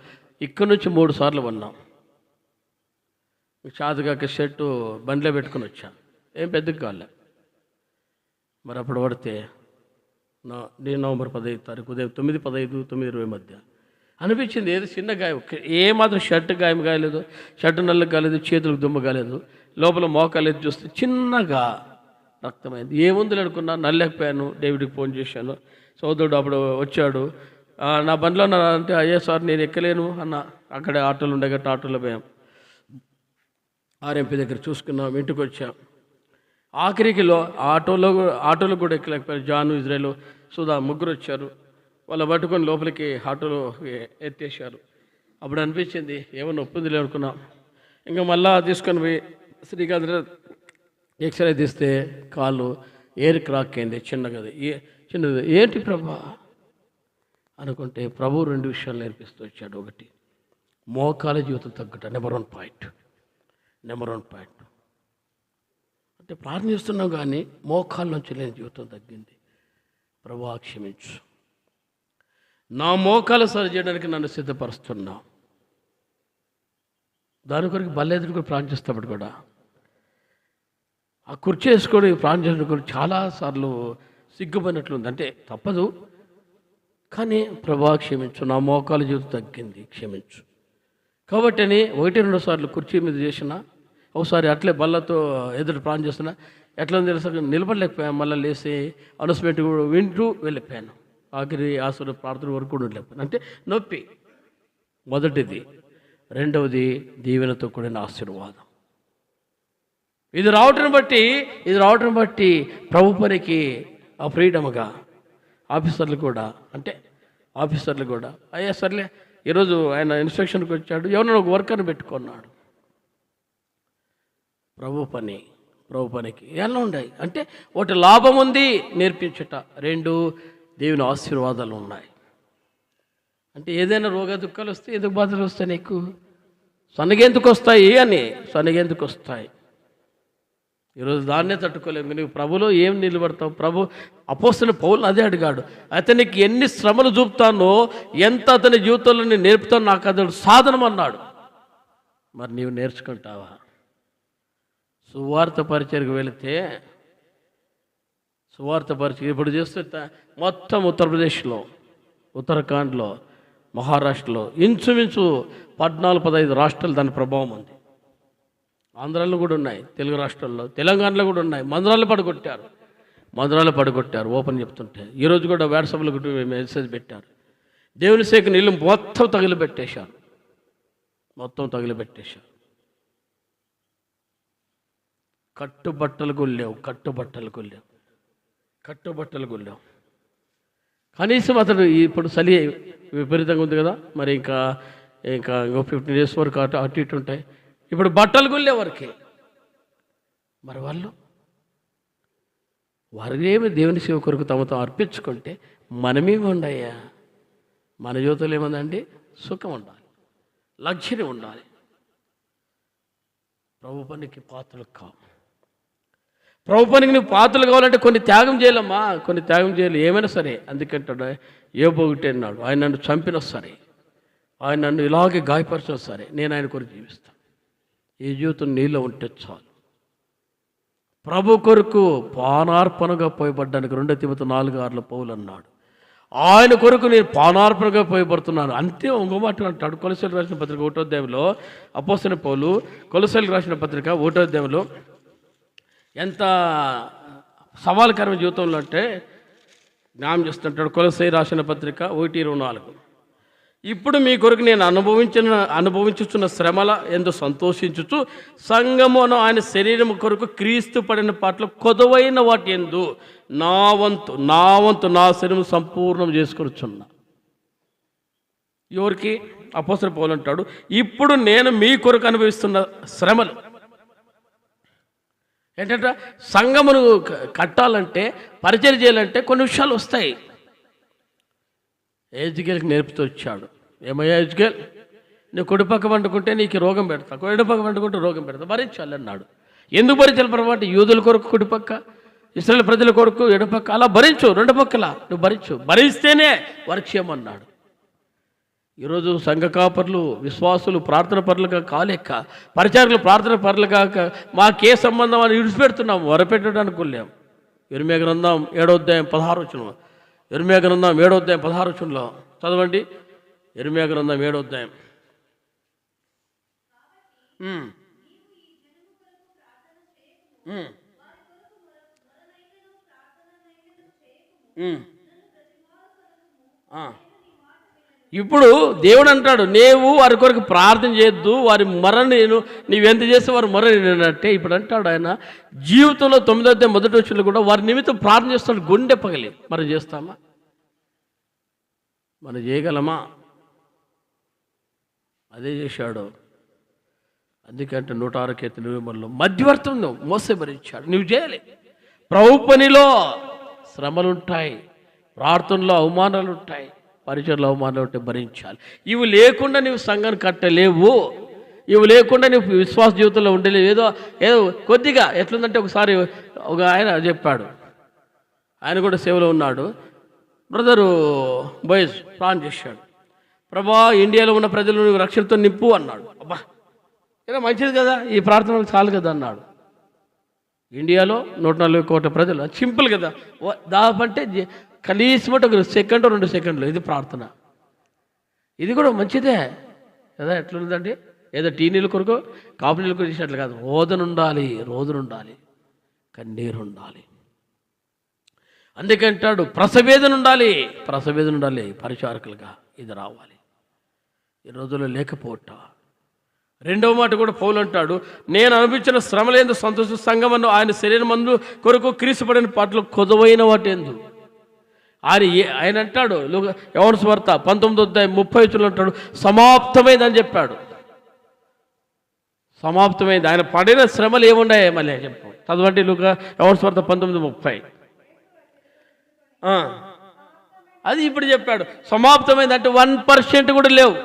ఇక్కడ నుంచి 3 సార్లు పన్నాం. చాతగాక షర్టు బండిలో పెట్టుకుని వచ్చాను. ఏం పెద్దగా కాలే. మరి అప్పుడు పడితే నవంబర్ 15 ఉదయం 9:15, 9:20 మధ్య అనిపించింది ఏదో చిన్న గాయం. ఏమాత్రం షర్టు గాయం కాలేదు, షర్టు నల్ల కాలేదు, చేతులకు దుమ్ము కాలేదు, లోపల మోకాలేదు. చూస్తే చిన్నగా రక్తమైంది. ఏముంది అనుకున్నా, నల్లలేకపోయాను. డేవిడ్కి ఫోన్ చేశాను. సోదరుడు అప్పుడు వచ్చాడు. నా బండిలో అంటే అయ్యా సార్ నేను ఎక్కలేను అన్న. అక్కడే ఆటోలు ఉండే గట్ట ఆటోలో పోయాం. ఆర్ఎంపీ దగ్గర చూసుకున్నాం. ఇంటికి వచ్చాం. ఆఖరికి ఆటోలో కూడా ఎక్కలేకపోయారు. జాను, ఇజ్రాయల్, సుధా ముగ్గురు వచ్చారు. వాళ్ళు పట్టుకొని లోపలికి ఆటోలో ఎత్తేసారు. అప్పుడు అనిపించింది ఏమో నొప్పిందిలే అనుకున్నాం. ఇంకా మళ్ళా తీసుకొని పోయి శ్రీకాంత్ ఎక్స్రే తీస్తే కాళ్ళు ఎయిర్ క్రాక్ అయింది. చిన్నది. ఏంటి ప్రభా అనుకుంటే ప్రభు 2 విషయాలు నేర్పిస్తూ వచ్చాడు. ఒకటి, మోకాల జీవితం తగ్గట. నెంబర్ వన్ పాయింట్ అంటే ప్రార్థిస్తున్నాం కానీ మోకాల నుంచి లేని జీవితం తగ్గింది. ప్రభువా క్షమించు, నా మోకాలు సరి చేయడానికి నన్ను సిద్ధపరుస్తున్నా. దాని కొరకు బల్లెదురు కూడా ప్రార్థిస్తాడు కూడా. ఆ కుర్చీ వేసుకొని ప్రార్థించడం కూడా చాలాసార్లు సిగ్గుపోయినట్లుంది. అంటే తప్పదు కానీ ప్రభువా క్షమించు, నా మోకాలు జీవితం తగ్గింది, క్షమించు. కాబట్టి అని 1-2 సార్లు కుర్చీ మీద చేసిన, ఒకసారి అట్లే బల్లతో ఎదురు ప్రాణం చేస్తున్నా. ఎట్లా తెలుసా, నిలబడలేకపోయాను. మళ్ళీ లేసి అనౌన్స్మెంట్ కూడా వింటూ వెళ్ళిపోయాను. ఆఖరి ఆశీర్వాద ప్రార్థన వరకు కూడా ఉండలేకపోయాను. అంటే నొప్పి మొదటిది. రెండవది దీవెనతో కూడిన ఆశీర్వాదం. ఇది రావటం బట్టి ప్రభు పనికి ఆ ఫ్రీడమ్గా ఆఫీసర్లు కూడా అయ్యా సర్లే ఈరోజు ఆయన ఇన్స్ట్రక్షన్కి వచ్చాడు, ఎవరైనా ఒక వర్కర్ని పెట్టుకున్నాడు. ప్రభు పనికి ఎలా ఉన్నాయి అంటే, ఒకటి లాభం ఉంది నేర్పించుట, 2 దేవుని ఆశీర్వాదాలు ఉన్నాయి. అంటే ఏదైనా రోగ దుఃఖాలు వస్తే, ఎందుకు బాధలు వస్తాయి నీకు, సనగెందుకు వస్తాయి. ఈరోజు దాన్నే తట్టుకోలేము. నువ్వు ప్రభులో ఏం నిలబడతావు? ప్రభు అపోస్తలుడైన పౌలు అదే అడిగాడు. అతనికి ఎన్ని శ్రమలు చూపుతానో, ఎంత అతని జీవితంలో నేను నేర్పుతాను, నాకు అతడు సాధనం అన్నాడు. మరి నీవు నేర్చుకుంటావా? సువార్త పరిచయకు వెళితే, ఇప్పుడు చేస్తే మొత్తం ఉత్తరప్రదేశ్లో, ఉత్తరాఖండ్లో, మహారాష్ట్రలో ఇంచుమించు 14-15 రాష్ట్రాలు దాని ప్రభావం ఉంది. ఆంధ్రాలో కూడా ఉన్నాయి, తెలుగు రాష్ట్రాల్లో, తెలంగాణలో కూడా ఉన్నాయి. మందిరాలు పడగొట్టారు ఓపెన్ చెప్తుంటే. ఈరోజు కూడా వాట్సాప్లో మెసేజ్ పెట్టారు. దేవుని సేక నీళ్ళు మొత్తం తగిలిపెట్టేశారు. కట్టుబట్టలు కూడా లేవు. కట్టుబట్టలు గొల్లాం. కనీసం అతడు ఇప్పుడు చలి విపరీతంగా ఉంది కదా, మరి ఇంకా ఇంకా 15 days వరకు అటు ఇటు ఉంటాయి. ఇప్పుడు బట్టలు గొల్లే వరకే. మరి వారికేమి దేవుని సేవ కొరకు తమతో అర్పించుకుంటే మనమేమి ఉండయ్యా? మన జీవితంలో ఏముందండి? సుఖం ఉండాలి, లగ్జరీ ఉండాలి. ప్రభు పనికి పాత్రలు కావు. ప్రభు పనికి నువ్వు పాత్రలు కావాలంటే కొన్ని త్యాగం చేయాలమ్మా, కొన్ని త్యాగం చేయాలి. ఏమైనా సరే. అందుకంటాడు యోబు అన్నాడు, ఆయన నన్ను చంపినా సరే, ఆయన నన్ను ఇలాగే గాయపరిచినా సరే, నేను ఆయన కొరకు జీవిస్తాను. ఈ జీవితం నీలో ఉంటే చాలు. ప్రభు కొరకు పానార్పణగా పోయబడ్డానికి 2 తిమోతి 4:6 పౌలు అన్నాడు, ఆయన కొరకు నేను పానార్పణగా పోయబడుతున్నాను. అంతే. ఇంకో మాట అంటాడు కొలొస్సీయులకు రాసిన పత్రిక 1వ అధ్యాయంలో, అపోస్తలుడైన పౌలు కొలొస్సీయులకు రాసిన పత్రిక 1వ అధ్యాయంలో ఎంత సవాలుకరమైన జీవితంలో అంటే జ్ఞానం చేస్తుంటాడు. కొలొస్సీయులకు రాసిన పత్రిక 1:24, ఇప్పుడు మీ కొరకు నేను అనుభవించుచున్న శ్రమల ఎందు సంతోషించుచు సంఘమును ఆయన శరీరం కొరకు క్రీస్తు పడిన పాటలు కొదువైన వాటి ఎందు నా వంతు నా శరీరం సంపూర్ణం చేసుకొనిచున్నా. ఎవరికి? అపోస్తలుడు పౌలు అంటాడు, ఇప్పుడు నేను మీ కొరకు అనుభవిస్తున్న శ్రమలు ఏంటంటే, సంఘమును కట్టాలంటే, పరిచయం చేయాలంటే కొన్ని విషయాలు వస్తాయి. ఎజ్కేల్కి నేర్పుతూ వచ్చాడు. ఏమయ్యా ఎజ్కేల్, నువ్వు కుడిపక్క వండుకుంటే నీకు రోగం పెడతా, ఎడపక్క వండుకుంటే రోగం పెడతా, భరించాలి అన్నాడు. ఎందుకు భరించాలి ప్రభు అంటే, యూదుల కొరకు కుడిపక్క, ఇశ్రాయేలు ప్రజల కొరకు ఎడపక్క, అలా భరించు, 2 పక్కల నువ్వు భరిస్తేనే వారికి క్షేమం అన్నాడు. ఈరోజు సంఘ కాపర్లు, విశ్వాసులు ప్రార్థన పరులుగా కాలేక, పరిచారకులు ప్రార్థన పరులు కాక మాకే సంబంధం అని విడిచిపెడుతున్నాం, వరపెట్టడానికి వెళ్ళాం. ఇర్మియా గ్రంథం 7వ అధ్యాయం 16వ వచనం, ఇర్మియా గ్రంథం 7వ అధ్యాయం 16వ వచనంలో చదవండి. ఇర్మియా గ్రంథం 7వ అధ్యాయం. ఇప్పుడు దేవుడు అంటాడు, నీవు వారి కొరకు ప్రార్థన చేయొద్దు, వారి నీవెంత చేస్తే వారి నేనంటే. ఇప్పుడు అంటాడు ఆయన జీవితంలో 9వ అధ్యాయం 1వ వచనంలో కూడా వారి నిమిత్తం ప్రార్థన చేస్తాడు, గుండె పగిలి. మనం చేస్తామా? మనం చేయగలమా? అదే చేశాడు. అందుకంటే 106 కీర్తనలో మధ్యవర్తం మోసే భరించాడు. నువ్వు చేయాలి. ప్రభు పనిలో శ్రమలుంటాయి, ప్రార్థనలో అవమానాలు ఉంటాయి, పరిచయలో అవమానాలు ఉంటే భరించాలి. ఇవి లేకుండా నువ్వు సంఘాన్ని కట్టలేవు. ఇవి లేకుండా నువ్వు విశ్వాస జీవితంలో ఉండలేవు. ఏదో కొద్దిగా ఎట్లుందంటే, ఒకసారి ఒక ఆయన చెప్పాడు, ఆయన కూడా సేవలో ఉన్నాడు. బ్రదరు బాయ్స్ ప్లాన్ చేశాడు, ప్రభా ఇండియాలో ఉన్న ప్రజలు నువ్వు రక్షణతో నింపు అన్నాడు. అబ్బా ఏదో మంచిది కదా, ఈ ప్రార్థనలు చాలు కదా అన్నాడు. ఇండియాలో 140 కోట్ల ప్రజలు, సింపుల్ కదా. దాదాపు అంటే కనీసం ఒక 1 సెకండ్ 2 సెకండ్లు ఇది ప్రార్థన. ఇది కూడా మంచిదే కదా. ఎట్లుందండి, ఏదో టీ నీళ్ళ కొరకు కాపు నీళ్ళ కొరకు చేసినట్లు కాదు. రోజునుండాలి, కన్నీరు ఉండాలి. అందుకంటాడు ప్రసవేదన ఉండాలి, పరిచారకులుగా ఇది రావాలి. ఈ రోజుల్లో లేకపోవట. 2వ మాట కూడా పౌలు అంటాడు, నేను అనిపించిన శ్రమలేందు సంతోష సంఘమను ఆయన శరీరం మందు కొరకు క్రీస్తుపడిన పాటలు కొదువైన వాటి ఎందు. ఆయన అంటాడు యోహాను సువార్త 19వ అధ్యాయం 30వ వచనంలో అంటాడు, సమాప్తమైందని చెప్పాడు. సమాప్తమైంది. ఆయన పడిన శ్రమలు ఏమున్నాయి మళ్ళీ చెప్పాం. చదవండి యోహాను సువార్త 19:30. అది ఇప్పుడు చెప్పాడు. సమాప్తమైంది అంటే 1% కూడా లేవు.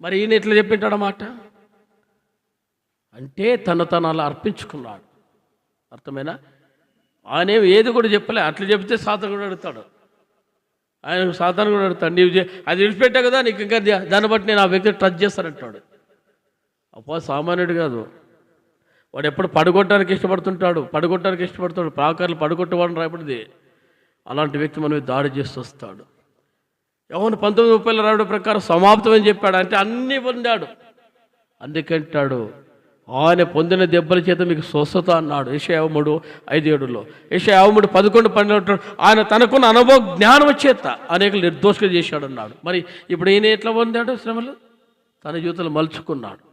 మరి ఈయన ఎట్లా చెప్పింటాడన్నమాట అంటే, తను అలా అర్పించుకున్నాడు. అర్థమైనా? ఆయన ఏది కూడా చెప్పలే. అట్లా చెప్తే సాతాను కూడా అడుగుతాడు. నీవు అది విడిచిపెట్టా కదా, నీకు ఇంకా దాన్ని బట్టి నేను ఆ వ్యక్తిని టచ్ చేస్తానంటాడు. అప్ప సామాన్యుడు కాదు వాడు. ఎప్పుడు పడగొట్టడానికి ఇష్టపడుతుంటాడు, ప్రాకారాలు పడగొట్టేవాడిని రాయబడింది. అలాంటి వ్యక్తి మన మీద దాడి చేస్తూ వస్తాడు. యోహాను 19:30 రాయడం ప్రకారం సమాప్తమని చెప్పాడు. అంటే అన్నీ పొందాడు. అందుకంటాడు, ఆయన పొందిన దెబ్బల చేత మీకు స్వస్థత అన్నాడు. యెషయా 3:5-7లో. యెషయా 3:11-12 ఆయన తనకున్న అనుభవ జ్ఞానం చేత అనేకలు నిర్దోషంగా చేశాడు అన్నాడు. మరి ఇప్పుడు ఈయన ఎట్లా పొందాడు శ్రమలు? తన జీవితంలో మలుచుకున్నాడు.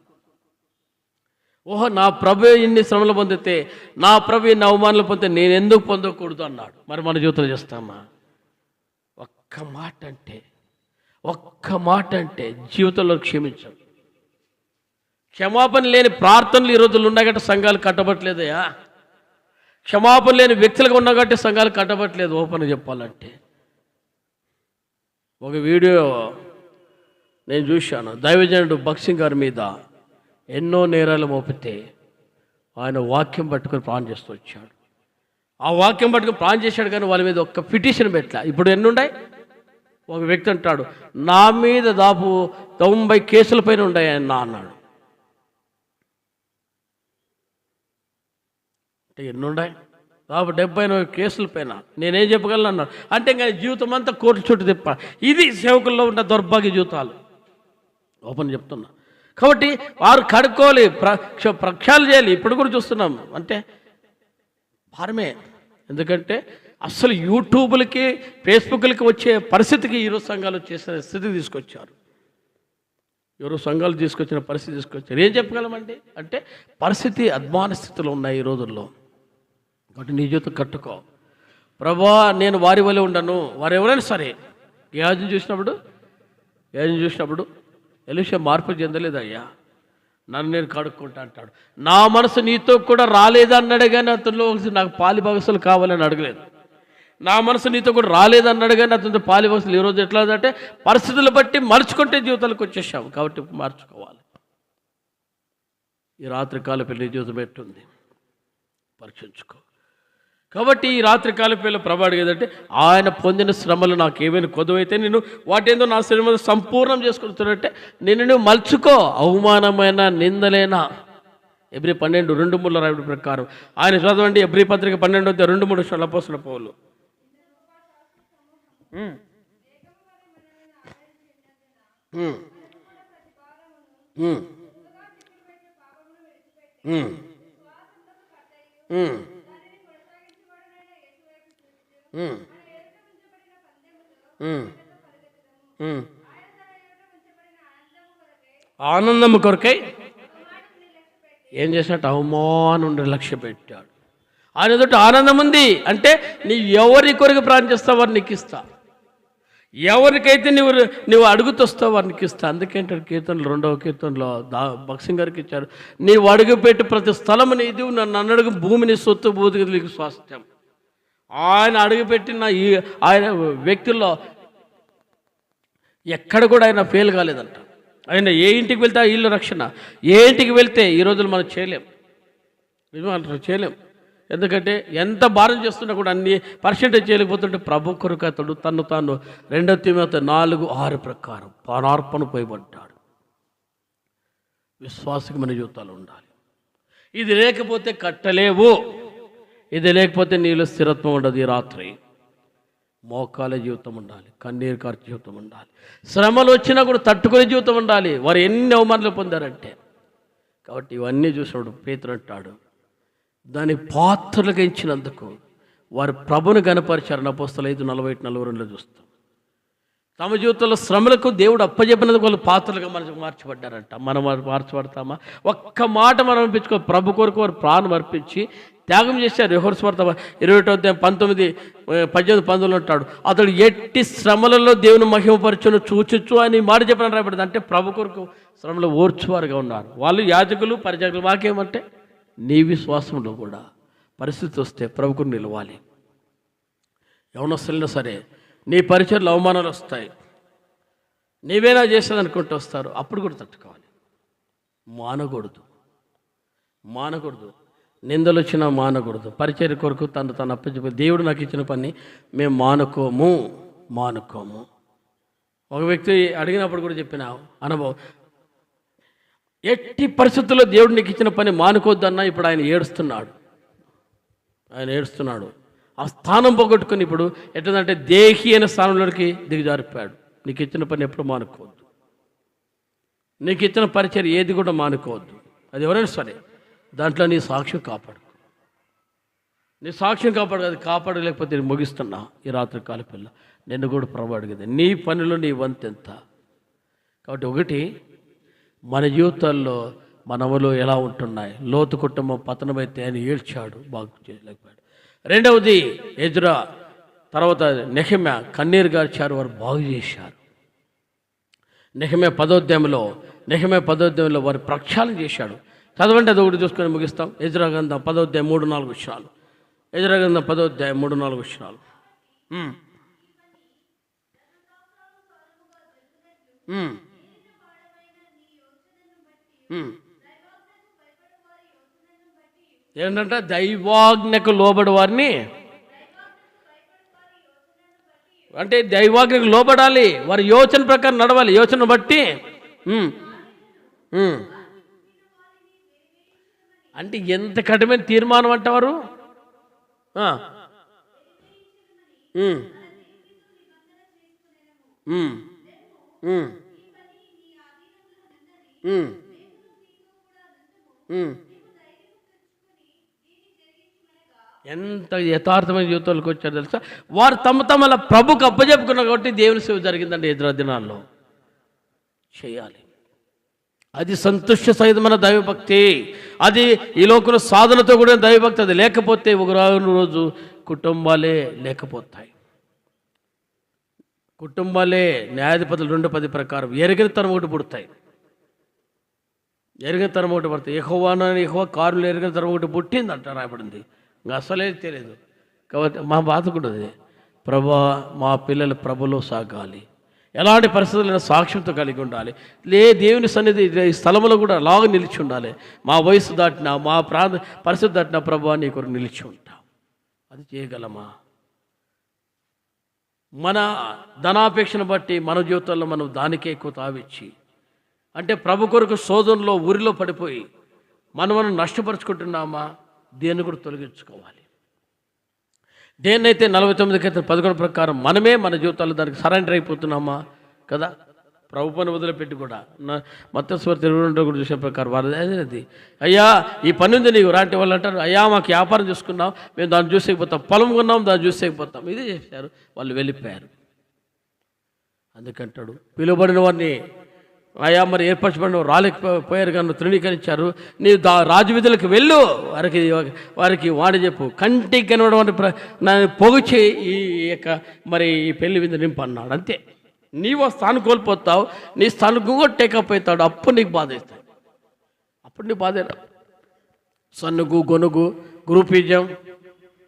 ఓహో, నా ప్రభు ఇన్ని శ్రమలు పొందితే, నా ప్రభు ఇన్ని అవమానాలు పొందితే నేను ఎందుకు పొందకూడదు అన్నాడు. మరి మన జీవితంలో చేస్తామా? ఒక్క మాట అంటే జీవితంలో క్షమించాం. క్షమాపణ లేని ప్రార్థనలు ఈ రోజులు ఉన్నాగట్టే సంఘాలు కట్టబట్టలేదయా. క్షమాపణ లేని వ్యక్తులుగా ఉన్నాగట్టే సంఘాలు కట్టబట్టలేదు. ఓపెన్ చెప్పాలంటే ఒక వీడియో నేను చూశాను. దైవజనుడు భక్సింగ్ గారి మీద ఎన్నో నేరాలు మోపితే ఆయన వాక్యం పట్టుకొని ప్రాణం చేస్తూ వచ్చాడు. ఆ వాక్యం పట్టుకొని ప్రాణం చేశాడు, కానీ వాళ్ళ మీద ఒక్క పిటిషన్ పెట్టలే. ఇప్పుడు ఎన్ని ఉన్నాయి? ఒక వ్యక్తి అంటాడు, నా మీద దాపు 90 కేసుల పైన ఉన్నాయి అన్నాడు. అంటే ఎన్ని ఉన్నాయి? దాపు 70 కేసుల పైన. నేనేం చెప్పగలను అన్నాడు. అంటే ఇంకా జీవితం అంతా కోర్టు చుట్టూ తిప్ప. ఇది సేవకుల్లో ఉన్న దౌర్భాగ్య జీవితాలు. ఓపెన్ చెప్తున్నా. కాబట్టి వారు కడుక్కోవాలి, ప్రక్షాళన చేయాలి. ఇప్పుడు కూడా చూస్తున్నాం. అంటే భారమే. ఎందుకంటే అసలు యూట్యూబ్లకి, ఫేస్బుక్లకి వచ్చే పరిస్థితికి ఈరోజు సంఘాలు చేసిన స్థితికి తీసుకొచ్చారు. ఎవరో సంఘాలు తీసుకొచ్చిన పరిస్థితి తీసుకొచ్చారు. ఏం చెప్పగలమండి? అంటే పరిస్థితి అధ్వాన స్థితిలో ఉన్నాయి ఈ రోజుల్లో. కాబట్టి నీ జీవితం కట్టుకో. ప్రభా, నేను వారి వల్ల ఉండను. వారు ఎవరైనా సరే గేహాజీని చూసినప్పుడు ఎలీషా మార్పు చెందలేదయ్యా, నన్ను నేను కడుక్కుంటా అంటాడు. నా మనసు నీతో కూడా రాలేదన్నాడు, కానీ అతనిలో నాకు పాలిభాగస్తులు కావాలని అడగలేదు. నా మనసు నీతో కూడా రాలేదన్నాడు, కానీ అతనితో పాలిభాగస్తులు ఈరోజు ఎట్లా అంటే పరిస్థితులు బట్టి మర్చుకుంటే జీవితాలకు వచ్చేసాము. కాబట్టి మార్చుకోవాలి. ఈ రాత్రి కాల పెళ్లి జీవితం ఎట్టుంది పరీక్షించుకో. కాబట్టి ఈ రాత్రి కాల పిల్ల ప్రభాడు ఏదంటే, ఆయన పొందిన శ్రమలు నాకు ఏమైనా కొదువైతే నేను వాటేందో నా శ్రమ సంపూర్ణం చేసుకుంటున్నట్టే నేను నువ్వు మలుచుకో. అవమానమైన నిందలేనా. ఎబ్రీ 12:2-3 రాయడం ప్రకారం ఆయన చదవండి. ఎబ్రీ పత్రిక 12:2-3 అపోస్తలుల పౌలు. ఆనందము కొరకై ఏం చేసినట్టు అవమానం లక్ష్య పెట్టాడు. ఆయన తోటి ఆనందం ఉంది అంటే నీ ఎవరి కొరకు ప్రార్థన చేస్తావు వారు నీకు ఇస్తా. ఎవరికైతే నువ్వు అడుగుతొస్తావు వారికి ఇస్తా. అందుకేంటే కీర్తనలు 2వ కీర్తనలో భక్సింగ్ గారికి ఇచ్చారు, నీవు అడుగుపెట్టి ప్రతి స్థలము నీది, నన్ను అడుగు భూమిని సొత్తు బూదికి నీకు స్వాస్థ్యం. ఆయన అడుగుపెట్టిన ఆయన వ్యక్తుల్లో ఎక్కడ కూడా ఆయన ఫెయిల్ కాలేదంట. ఆయన ఏ ఇంటికి వెళ్తే ఆ ఇల్లు రక్షణ. ఏ ఇంటికి వెళ్తే ఈ రోజులు మనం చేయలేం. ఎందుకంటే ఎంత భారం చేస్తున్నా కూడా అన్ని పర్సెంటేజ్ చేయలేకపోతుంటే ప్రభు కొరకు అతడు తను తాను 2 తిమోతి 4:6 ప్రకారం పానార్పణ పోయబడ్డాడు. విశ్వాసకి మన జీవితాలు ఉండాలి. ఇది లేకపోతే కట్టలేవు. ఇది లేకపోతే నీలో స్థిరత్వం ఉండదు. ఈ రాత్రి మోకాల జీవితం ఉండాలి, కన్నీరు కార్చి జీవితం ఉండాలి, శ్రమలు వచ్చినా కూడా తట్టుకునే జీవితం ఉండాలి. వారు ఎన్ని అవమానాలు పొందారంటే. కాబట్టి ఇవన్నీ చూసినప్పుడు పేతురు అంటాడు, దాని పాత్రలుగా ఇచ్చినందుకు వారు ప్రభుని గణపరిచారని అపోస్తలుల 5:41-42 చూస్తాం. తమ జీవితంలో శ్రమలకు దేవుడు అప్పచెప్పినందుకు వాళ్ళు పాత్రలుగా మనకు మార్చబడ్డారంట. మనం మార్చబడతామా? ఒక్క మాట మనం అనిపించుకో. ప్రభు కొరకు వారు ప్రాణం అర్పించి త్యాగం చేశారు. యోహాను సువార్త 21:19-19 అంటాడు, అతడు ఎట్టి శ్రమలలో దేవుని మహిమపరచును చూచుచు అని మాట చెప్పడం రాబడింది. అంటే ప్రభు కొరకు శ్రమలో ఓర్చువారుగా ఉన్నారు. వాళ్ళు యాజకులు, పరిచారకులు. మాకేమంటే నీ విశ్వాసంలో కూడా పరిస్థితి వస్తే ప్రభుకు నిలవాలి. ఎవరొస్తున్నా సరే నీ పరిచయలో అవమానాలు వస్తాయి. నీవేనా చేసేది అనుకుంటూ వస్తారు. అప్పుడు కూడా తట్టుకోవాలి. మానకూడదు. నిందలు వచ్చినా మానకూడదు. పరిచర్య కొరకు తను అప్పచెప్పి దేవుడు నాకు ఇచ్చిన పని మేము మానుకోము. ఒక వ్యక్తి అడిగినప్పుడు కూడా చెప్పిన అనుభవం, ఎట్టి పరిస్థితుల్లో దేవుడు నీకు ఇచ్చిన పని మానుకోవద్దన్నా ఇప్పుడు ఆయన ఏడుస్తున్నాడు. ఆ స్థానం పోగొట్టుకుని ఇప్పుడు ఎట్లంటే దేహి అయిన స్థానంలోకి దిగజారిపోయాడు. నీకు ఇచ్చిన పని ఎప్పుడు మానుకోవద్దు. నీకు ఇచ్చిన పరిచర్య ఏది కూడా మానుకోవద్దు. అది ఎవరైనా సరే దాంట్లో నీ సాక్ష్యం కాపాడు. అది కాపాడలేకపోతే నేను ముగిస్తున్నా. ఈ రాత్రి కాల పిల్ల నిన్ను కూడా ప్రభు అడిగేది, నీ పనిలో నీ వంతు ఎంత. కాబట్టి ఒకటి, మన జీవితాల్లో మనములు ఎలా ఉంటున్నాయి. లోతు కుటుంబం పతనమైతే ఆయన ఏడ్చాడు, బాగు చేయలేకపోయాడు. రెండవది ఎజ్రా, తర్వాత నెహెమ్యా కన్నీరు గార్చారు, వారు బాగు చేశారు. నెహెమ్యా 10వ అధ్యాయంలో వారు ప్రక్షాళన చేశాడు. చదవండి, అది ఒకటి చూసుకొని ముగిస్తాం. ఎజ్రా గ్రంథం 10వ అధ్యాయం 3-4 విషయాలు. ఎజ్రా గ్రంథం 10వ అధ్యాయం 3-4 విషయాలు. ఏంటంటే దైవాజ్ఞకు లోబడి వారిని, అంటే దైవాజ్ఞకు లోబడాలి, వారి యోచన ప్రకారం నడవాలి, యోచన బట్టి. అంటే ఎంత కఠినమైన తీర్మానం అంటవారు. ఎంత యథార్థమైన జీవితాలకు వచ్చారు తెలుసా. వారు తమ ప్రభుకు అప్పచెప్పుకున్నారు కాబట్టి దేవుని సేవ జరిగిందండి. ఎదురు దినాల్లో చేయాలి. అది సంతుష్ట సహితమైన దైవభక్తి. అది ఈ లోకంలో సాధనతో కూడిన దైవభక్తి. అది లేకపోతే ఒక రోజు కుటుంబాలే లేకపోతాయి. కుటుంబాలే న్యాయాధిపతులు 2:10 ప్రకారం ఎరిగిన తరం ఒకటి పుడతాయి. యెహోవా కారులు ఎరిగిన తరం ఒకటి పుట్టింది అంట రాయబడింది. ఇంకా అసలే తెలియదు. కాబట్టి మా బాధ కూడా అది, ప్రభా మా పిల్లలు ప్రభులో సాగాలి, ఎలాంటి పరిస్థితులైనా సాక్ష్యంతో కలిగి ఉండాలి. దేవుని సన్నిధి ఈ స్థలంలో కూడా లాగా నిలిచి ఉండాలి. మా వయసు దాటినా, మా పరిస్థితి దాటినా ప్రభా నీ కొరకు నిలిచి ఉంటాం. అది చేయగలమా? మన ధనాపేక్షను బట్టి మన జీవితంలో మనం దానికే ఎక్కువ తావిచ్చి, అంటే ప్రభు కొరకు శోధనలో ఊరిలో పడిపోయి మనం నష్టపరుచుకుంటున్నామా? దేన్ని కూడా తొలగించుకోవాలి. దేన్నైతే 49:11 ప్రకారం మనమే మన జీవితాల్లో దానికి సరెండర్ అయిపోతున్నామా కదా. ప్రభు పని వదిలిపెట్టి కూడా మత్తయి 22 కూడా చూసే ప్రకారం వారిది, అయ్యా ఈ పని ఉంది నీకు రాంటి వాళ్ళు అంటారు, అయ్యా మాకు వ్యాపారం చేసుకున్నాం, మేము దాన్ని చూసేకపోతాం, పొలం కొన్నాం దాన్ని చూసేకపోతాం. ఇది చేశారు, వాళ్ళు వెళ్ళిపోయారు. అందుకంటాడు పిలువబడిన వారిని, అయ్యా మరి ఏర్పరచబడిన రాలేకపోయారు కానీ తృణీకరించారు, నీవు రాజవీధులకు వెళ్ళు, వారికి వాడి చెప్పు, కంటికి కనబడేవాడిని పొగిచి ఈ యొక్క మరి ఈ పెళ్లి విందు నింపు అన్నాడు. అంతే. నీవు స్థానం కోల్పోతావు, నీ స్థానం కూడా టేకప్ అవుతాడు, అప్పుడు నీకు బాధ అవుతాయి. అప్పుడు నీకు బాధ సన్నుగు గొనుగు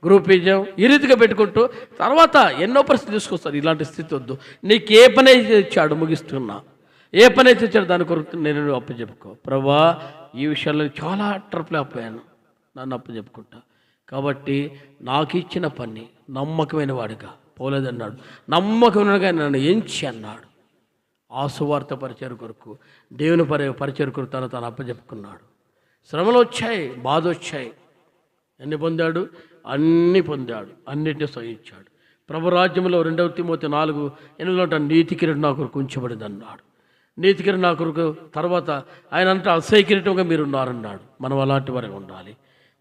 గ్రూపిజం ఈ రీతిగా పెట్టుకుంటూ తర్వాత ఎన్నో పరిస్థితులు తీసుకొస్తారు. ఇలాంటి స్థితి వద్దు. నీకు ఏ పని అయితే ఇచ్చాడు, ముగిస్తున్నా, ఏ పని అయితే ఇచ్చాడు దాని కొరకు నేను అప్పచెప్పుకో. ప్రభా ఈ విషయాల్లో చాలా ట్రప్లు అప్పాను, నన్ను అప్పచెప్పుకుంటా. కాబట్టి నాకు ఇచ్చిన పని నమ్మకమైన వాడిగా పోలేదన్నాడు, నమ్మకమైనగా నన్ను ఎంచి అన్నాడు. ఆ సువార్త పరిచయం కొరకు, దేవుని పరిచయం కొరకు తను అప్పచెప్పుకున్నాడు. శ్రమలు వచ్చాయి, బాధ వచ్చాయి, ఎన్ని పొందాడు? అన్నీ పొందాడు, అన్నిటిని సహించాడు. ప్రభురాజ్యంలో 2 తిమోతి 4:8 నీతి కిరీటం నా కొరకు ఉంచబడింది అన్నాడు. నీతి కిరీటం నా కొరకు, తర్వాత ఆయన అంటే అసహ్య కిరీటంగా మీరు ఉన్నారన్నాడు. మనం అలాంటి వారిగా ఉండాలి,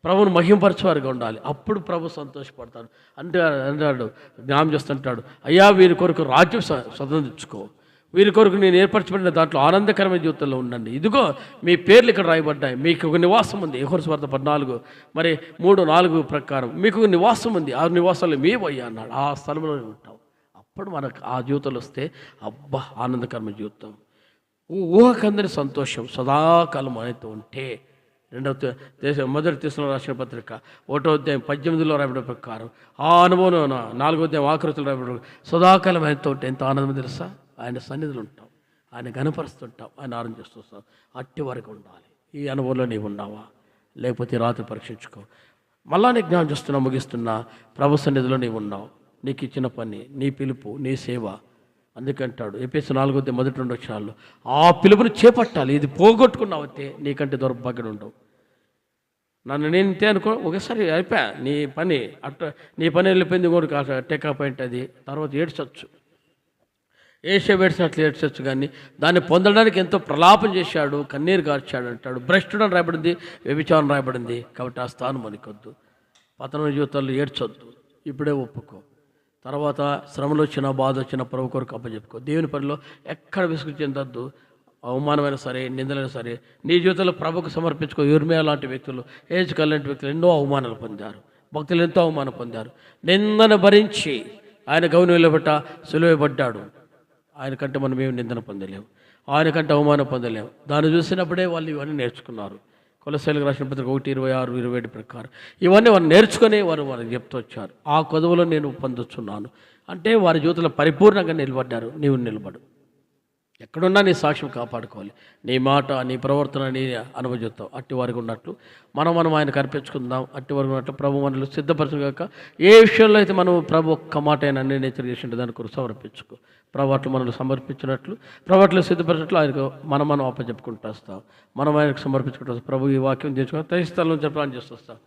ప్రభువును మహింపరచేవారిగా ఉండాలి. అప్పుడు ప్రభు సంతోషపడతాడు. అంటాడు, జ్ఞాపం చేస్తుంటాడు, అయ్యా వీరి కొరకు రాజ్యం స్వతంత్రించుకో, వీరి కొరకు నేను ఏర్పరచబడిన దాంట్లో ఆనందకరమైన జీవితంలో ఉండండి. ఇదిగో మీ పేర్లు ఇక్కడ రాయబడ్డాయి, మీకు ఒక నివాసం ఉంది. యోహాను సువార్త 14:3-4 ప్రకారం మీకు ఒక నివాసం ఉంది, ఆ నివాసాలు మీవయ్యా అన్నాడు. ఆ స్థలంలో ఉంటాం. అప్పుడు మనకు ఆ జీవితాలు వస్తే అబ్బా ఆనందకరమైన జీవితం, ఊహకందని సంతోషం సదాకాలం అనేది ఉంటే. మొదటి తెస్సలోనికీయులకు రాసిన పత్రిక 1వ అధ్యాయం 18లో రాయబడిన ప్రకారం ఆ అనుభవం 4వ అధ్యాయం ఆకృతులు రాయబడి సదాకాలం ఆయనతో ఉంటే ఎంత ఆనందం తెలుసా. ఆయన సన్నిధులు ఉంటాం, ఆయన గణపరుస్తుంటాం, ఆయన ఆరం చేస్తుంటాం. అట్టి వరకు ఉండాలి. ఈ అనుభవంలో నీవు ఉన్నావా? లేకపోతే రాత్రి పరీక్షించుకో. మళ్ళా నీ జ్ఞానం చేస్తున్నా, ముగిస్తున్నా, ప్రభు సన్నిధిలో నీవు ఉన్నావు. నీకు ఇచ్చిన పని, నీ పిలుపు, నీ సేవ. అందుకంటాడు ఎఫెసీయులు 4వ అధ్యాయం 1-2 వచనాల్లో ఆ పిలుపుని చేపట్టాలి. ఇది పోగొట్టుకున్నావతే నీకంటే దౌర్భాగ్యం ఉండవు. నన్ను నేను ఇంతే అనుకో, ఒకసారి అయిపోయా నీ పని, నీ పని వెళ్ళిపోయింది, ఇంకోటి టేకప్ అది తర్వాత ఏడ్చచ్చు, ఏడ్చినట్లు ఏడ్చచ్చు. కానీ దాన్ని పొందడానికి ఎంతో ప్రలాపం చేశాడు, కన్నీరు గార్చాడు అంటాడు. భ్రష్టుడు అని రాయబడింది, వ్యభిచారం రాయబడింది. కాబట్టి ఆ స్థానం మనకొద్దు. పతన జీవితాల్లో ఏడ్చొద్దు, ఇప్పుడే ఒప్పుకో. తర్వాత శ్రమలు వచ్చినా, బాధ వచ్చినా ప్రభు కొరకు అప్పచెప్పుకో. దేవుని పనిలో ఎక్కడ విసుగు చెందొద్దు. అవమానమైనా సరే, నిందలైనా సరే, నీ జీవితంలో ప్రభుకు సమర్పించుకో. యిర్మీయా లాంటి వ్యక్తులు, హెజ్కేల్ లాంటి వ్యక్తులు ఎన్నో అవమానాలు పొందారు. భక్తులు ఎంతో అవమానం పొందారు. నిందను భరించి ఆయన గౌని నిలబెట్ట సులువైపడ్డాడు. ఆయన కంటే మనం ఏమి నిందన పొందలేము, ఆయన కంటే అవమానం పొందలేము. దాన్ని చూసినప్పుడే వాళ్ళు ఇవన్నీ నేర్చుకున్నారు. కొలస్సీలకు రాసిన పత్రిక 1:26-27 ప్రకారం ఇవన్నీ వారు నేర్చుకొని వారికి చెప్తూ వచ్చారు. ఆ కొదవలో నేను పొందుతున్నాను అంటే వారి జీవితంలో పరిపూర్ణంగా నిలబడ్డారు. నీవు నిలబడు. ఎక్కడున్నా నీ సాక్ష్యం కాపాడుకోవాలి. నీ మాట, నీ ప్రవర్తన, నీ అనుభవిస్తావు. అట్టి వారికి ఉన్నట్లు మనం ఆయనకు అర్పించుకుందాం. అట్టి వారికి ఉన్నట్లు ప్రభు మనల్ని సిద్ధపరచగాక. ఏ విషయంలో అయితే మనం ప్రభు ఒక్క మాట అయినా నిర్ణయం చేసింటే దాని కొరకు సమర్పించుకో. ప్రభు అట్లు మనల్ని సమర్పించినట్లు, ప్రభు అట్లు సిద్ధపరిచినట్లు ఆయనకు మనం అప్పచెప్పుకుంటూ వస్తాం. మనం ఆయనకు సమర్పించుకుంటూ వస్తాం. ప్రభు ఈ వాక్యం తెచ్చుకొని తై స్థలం నుంచి ప్రాణం చేస్తూ వస్తాం.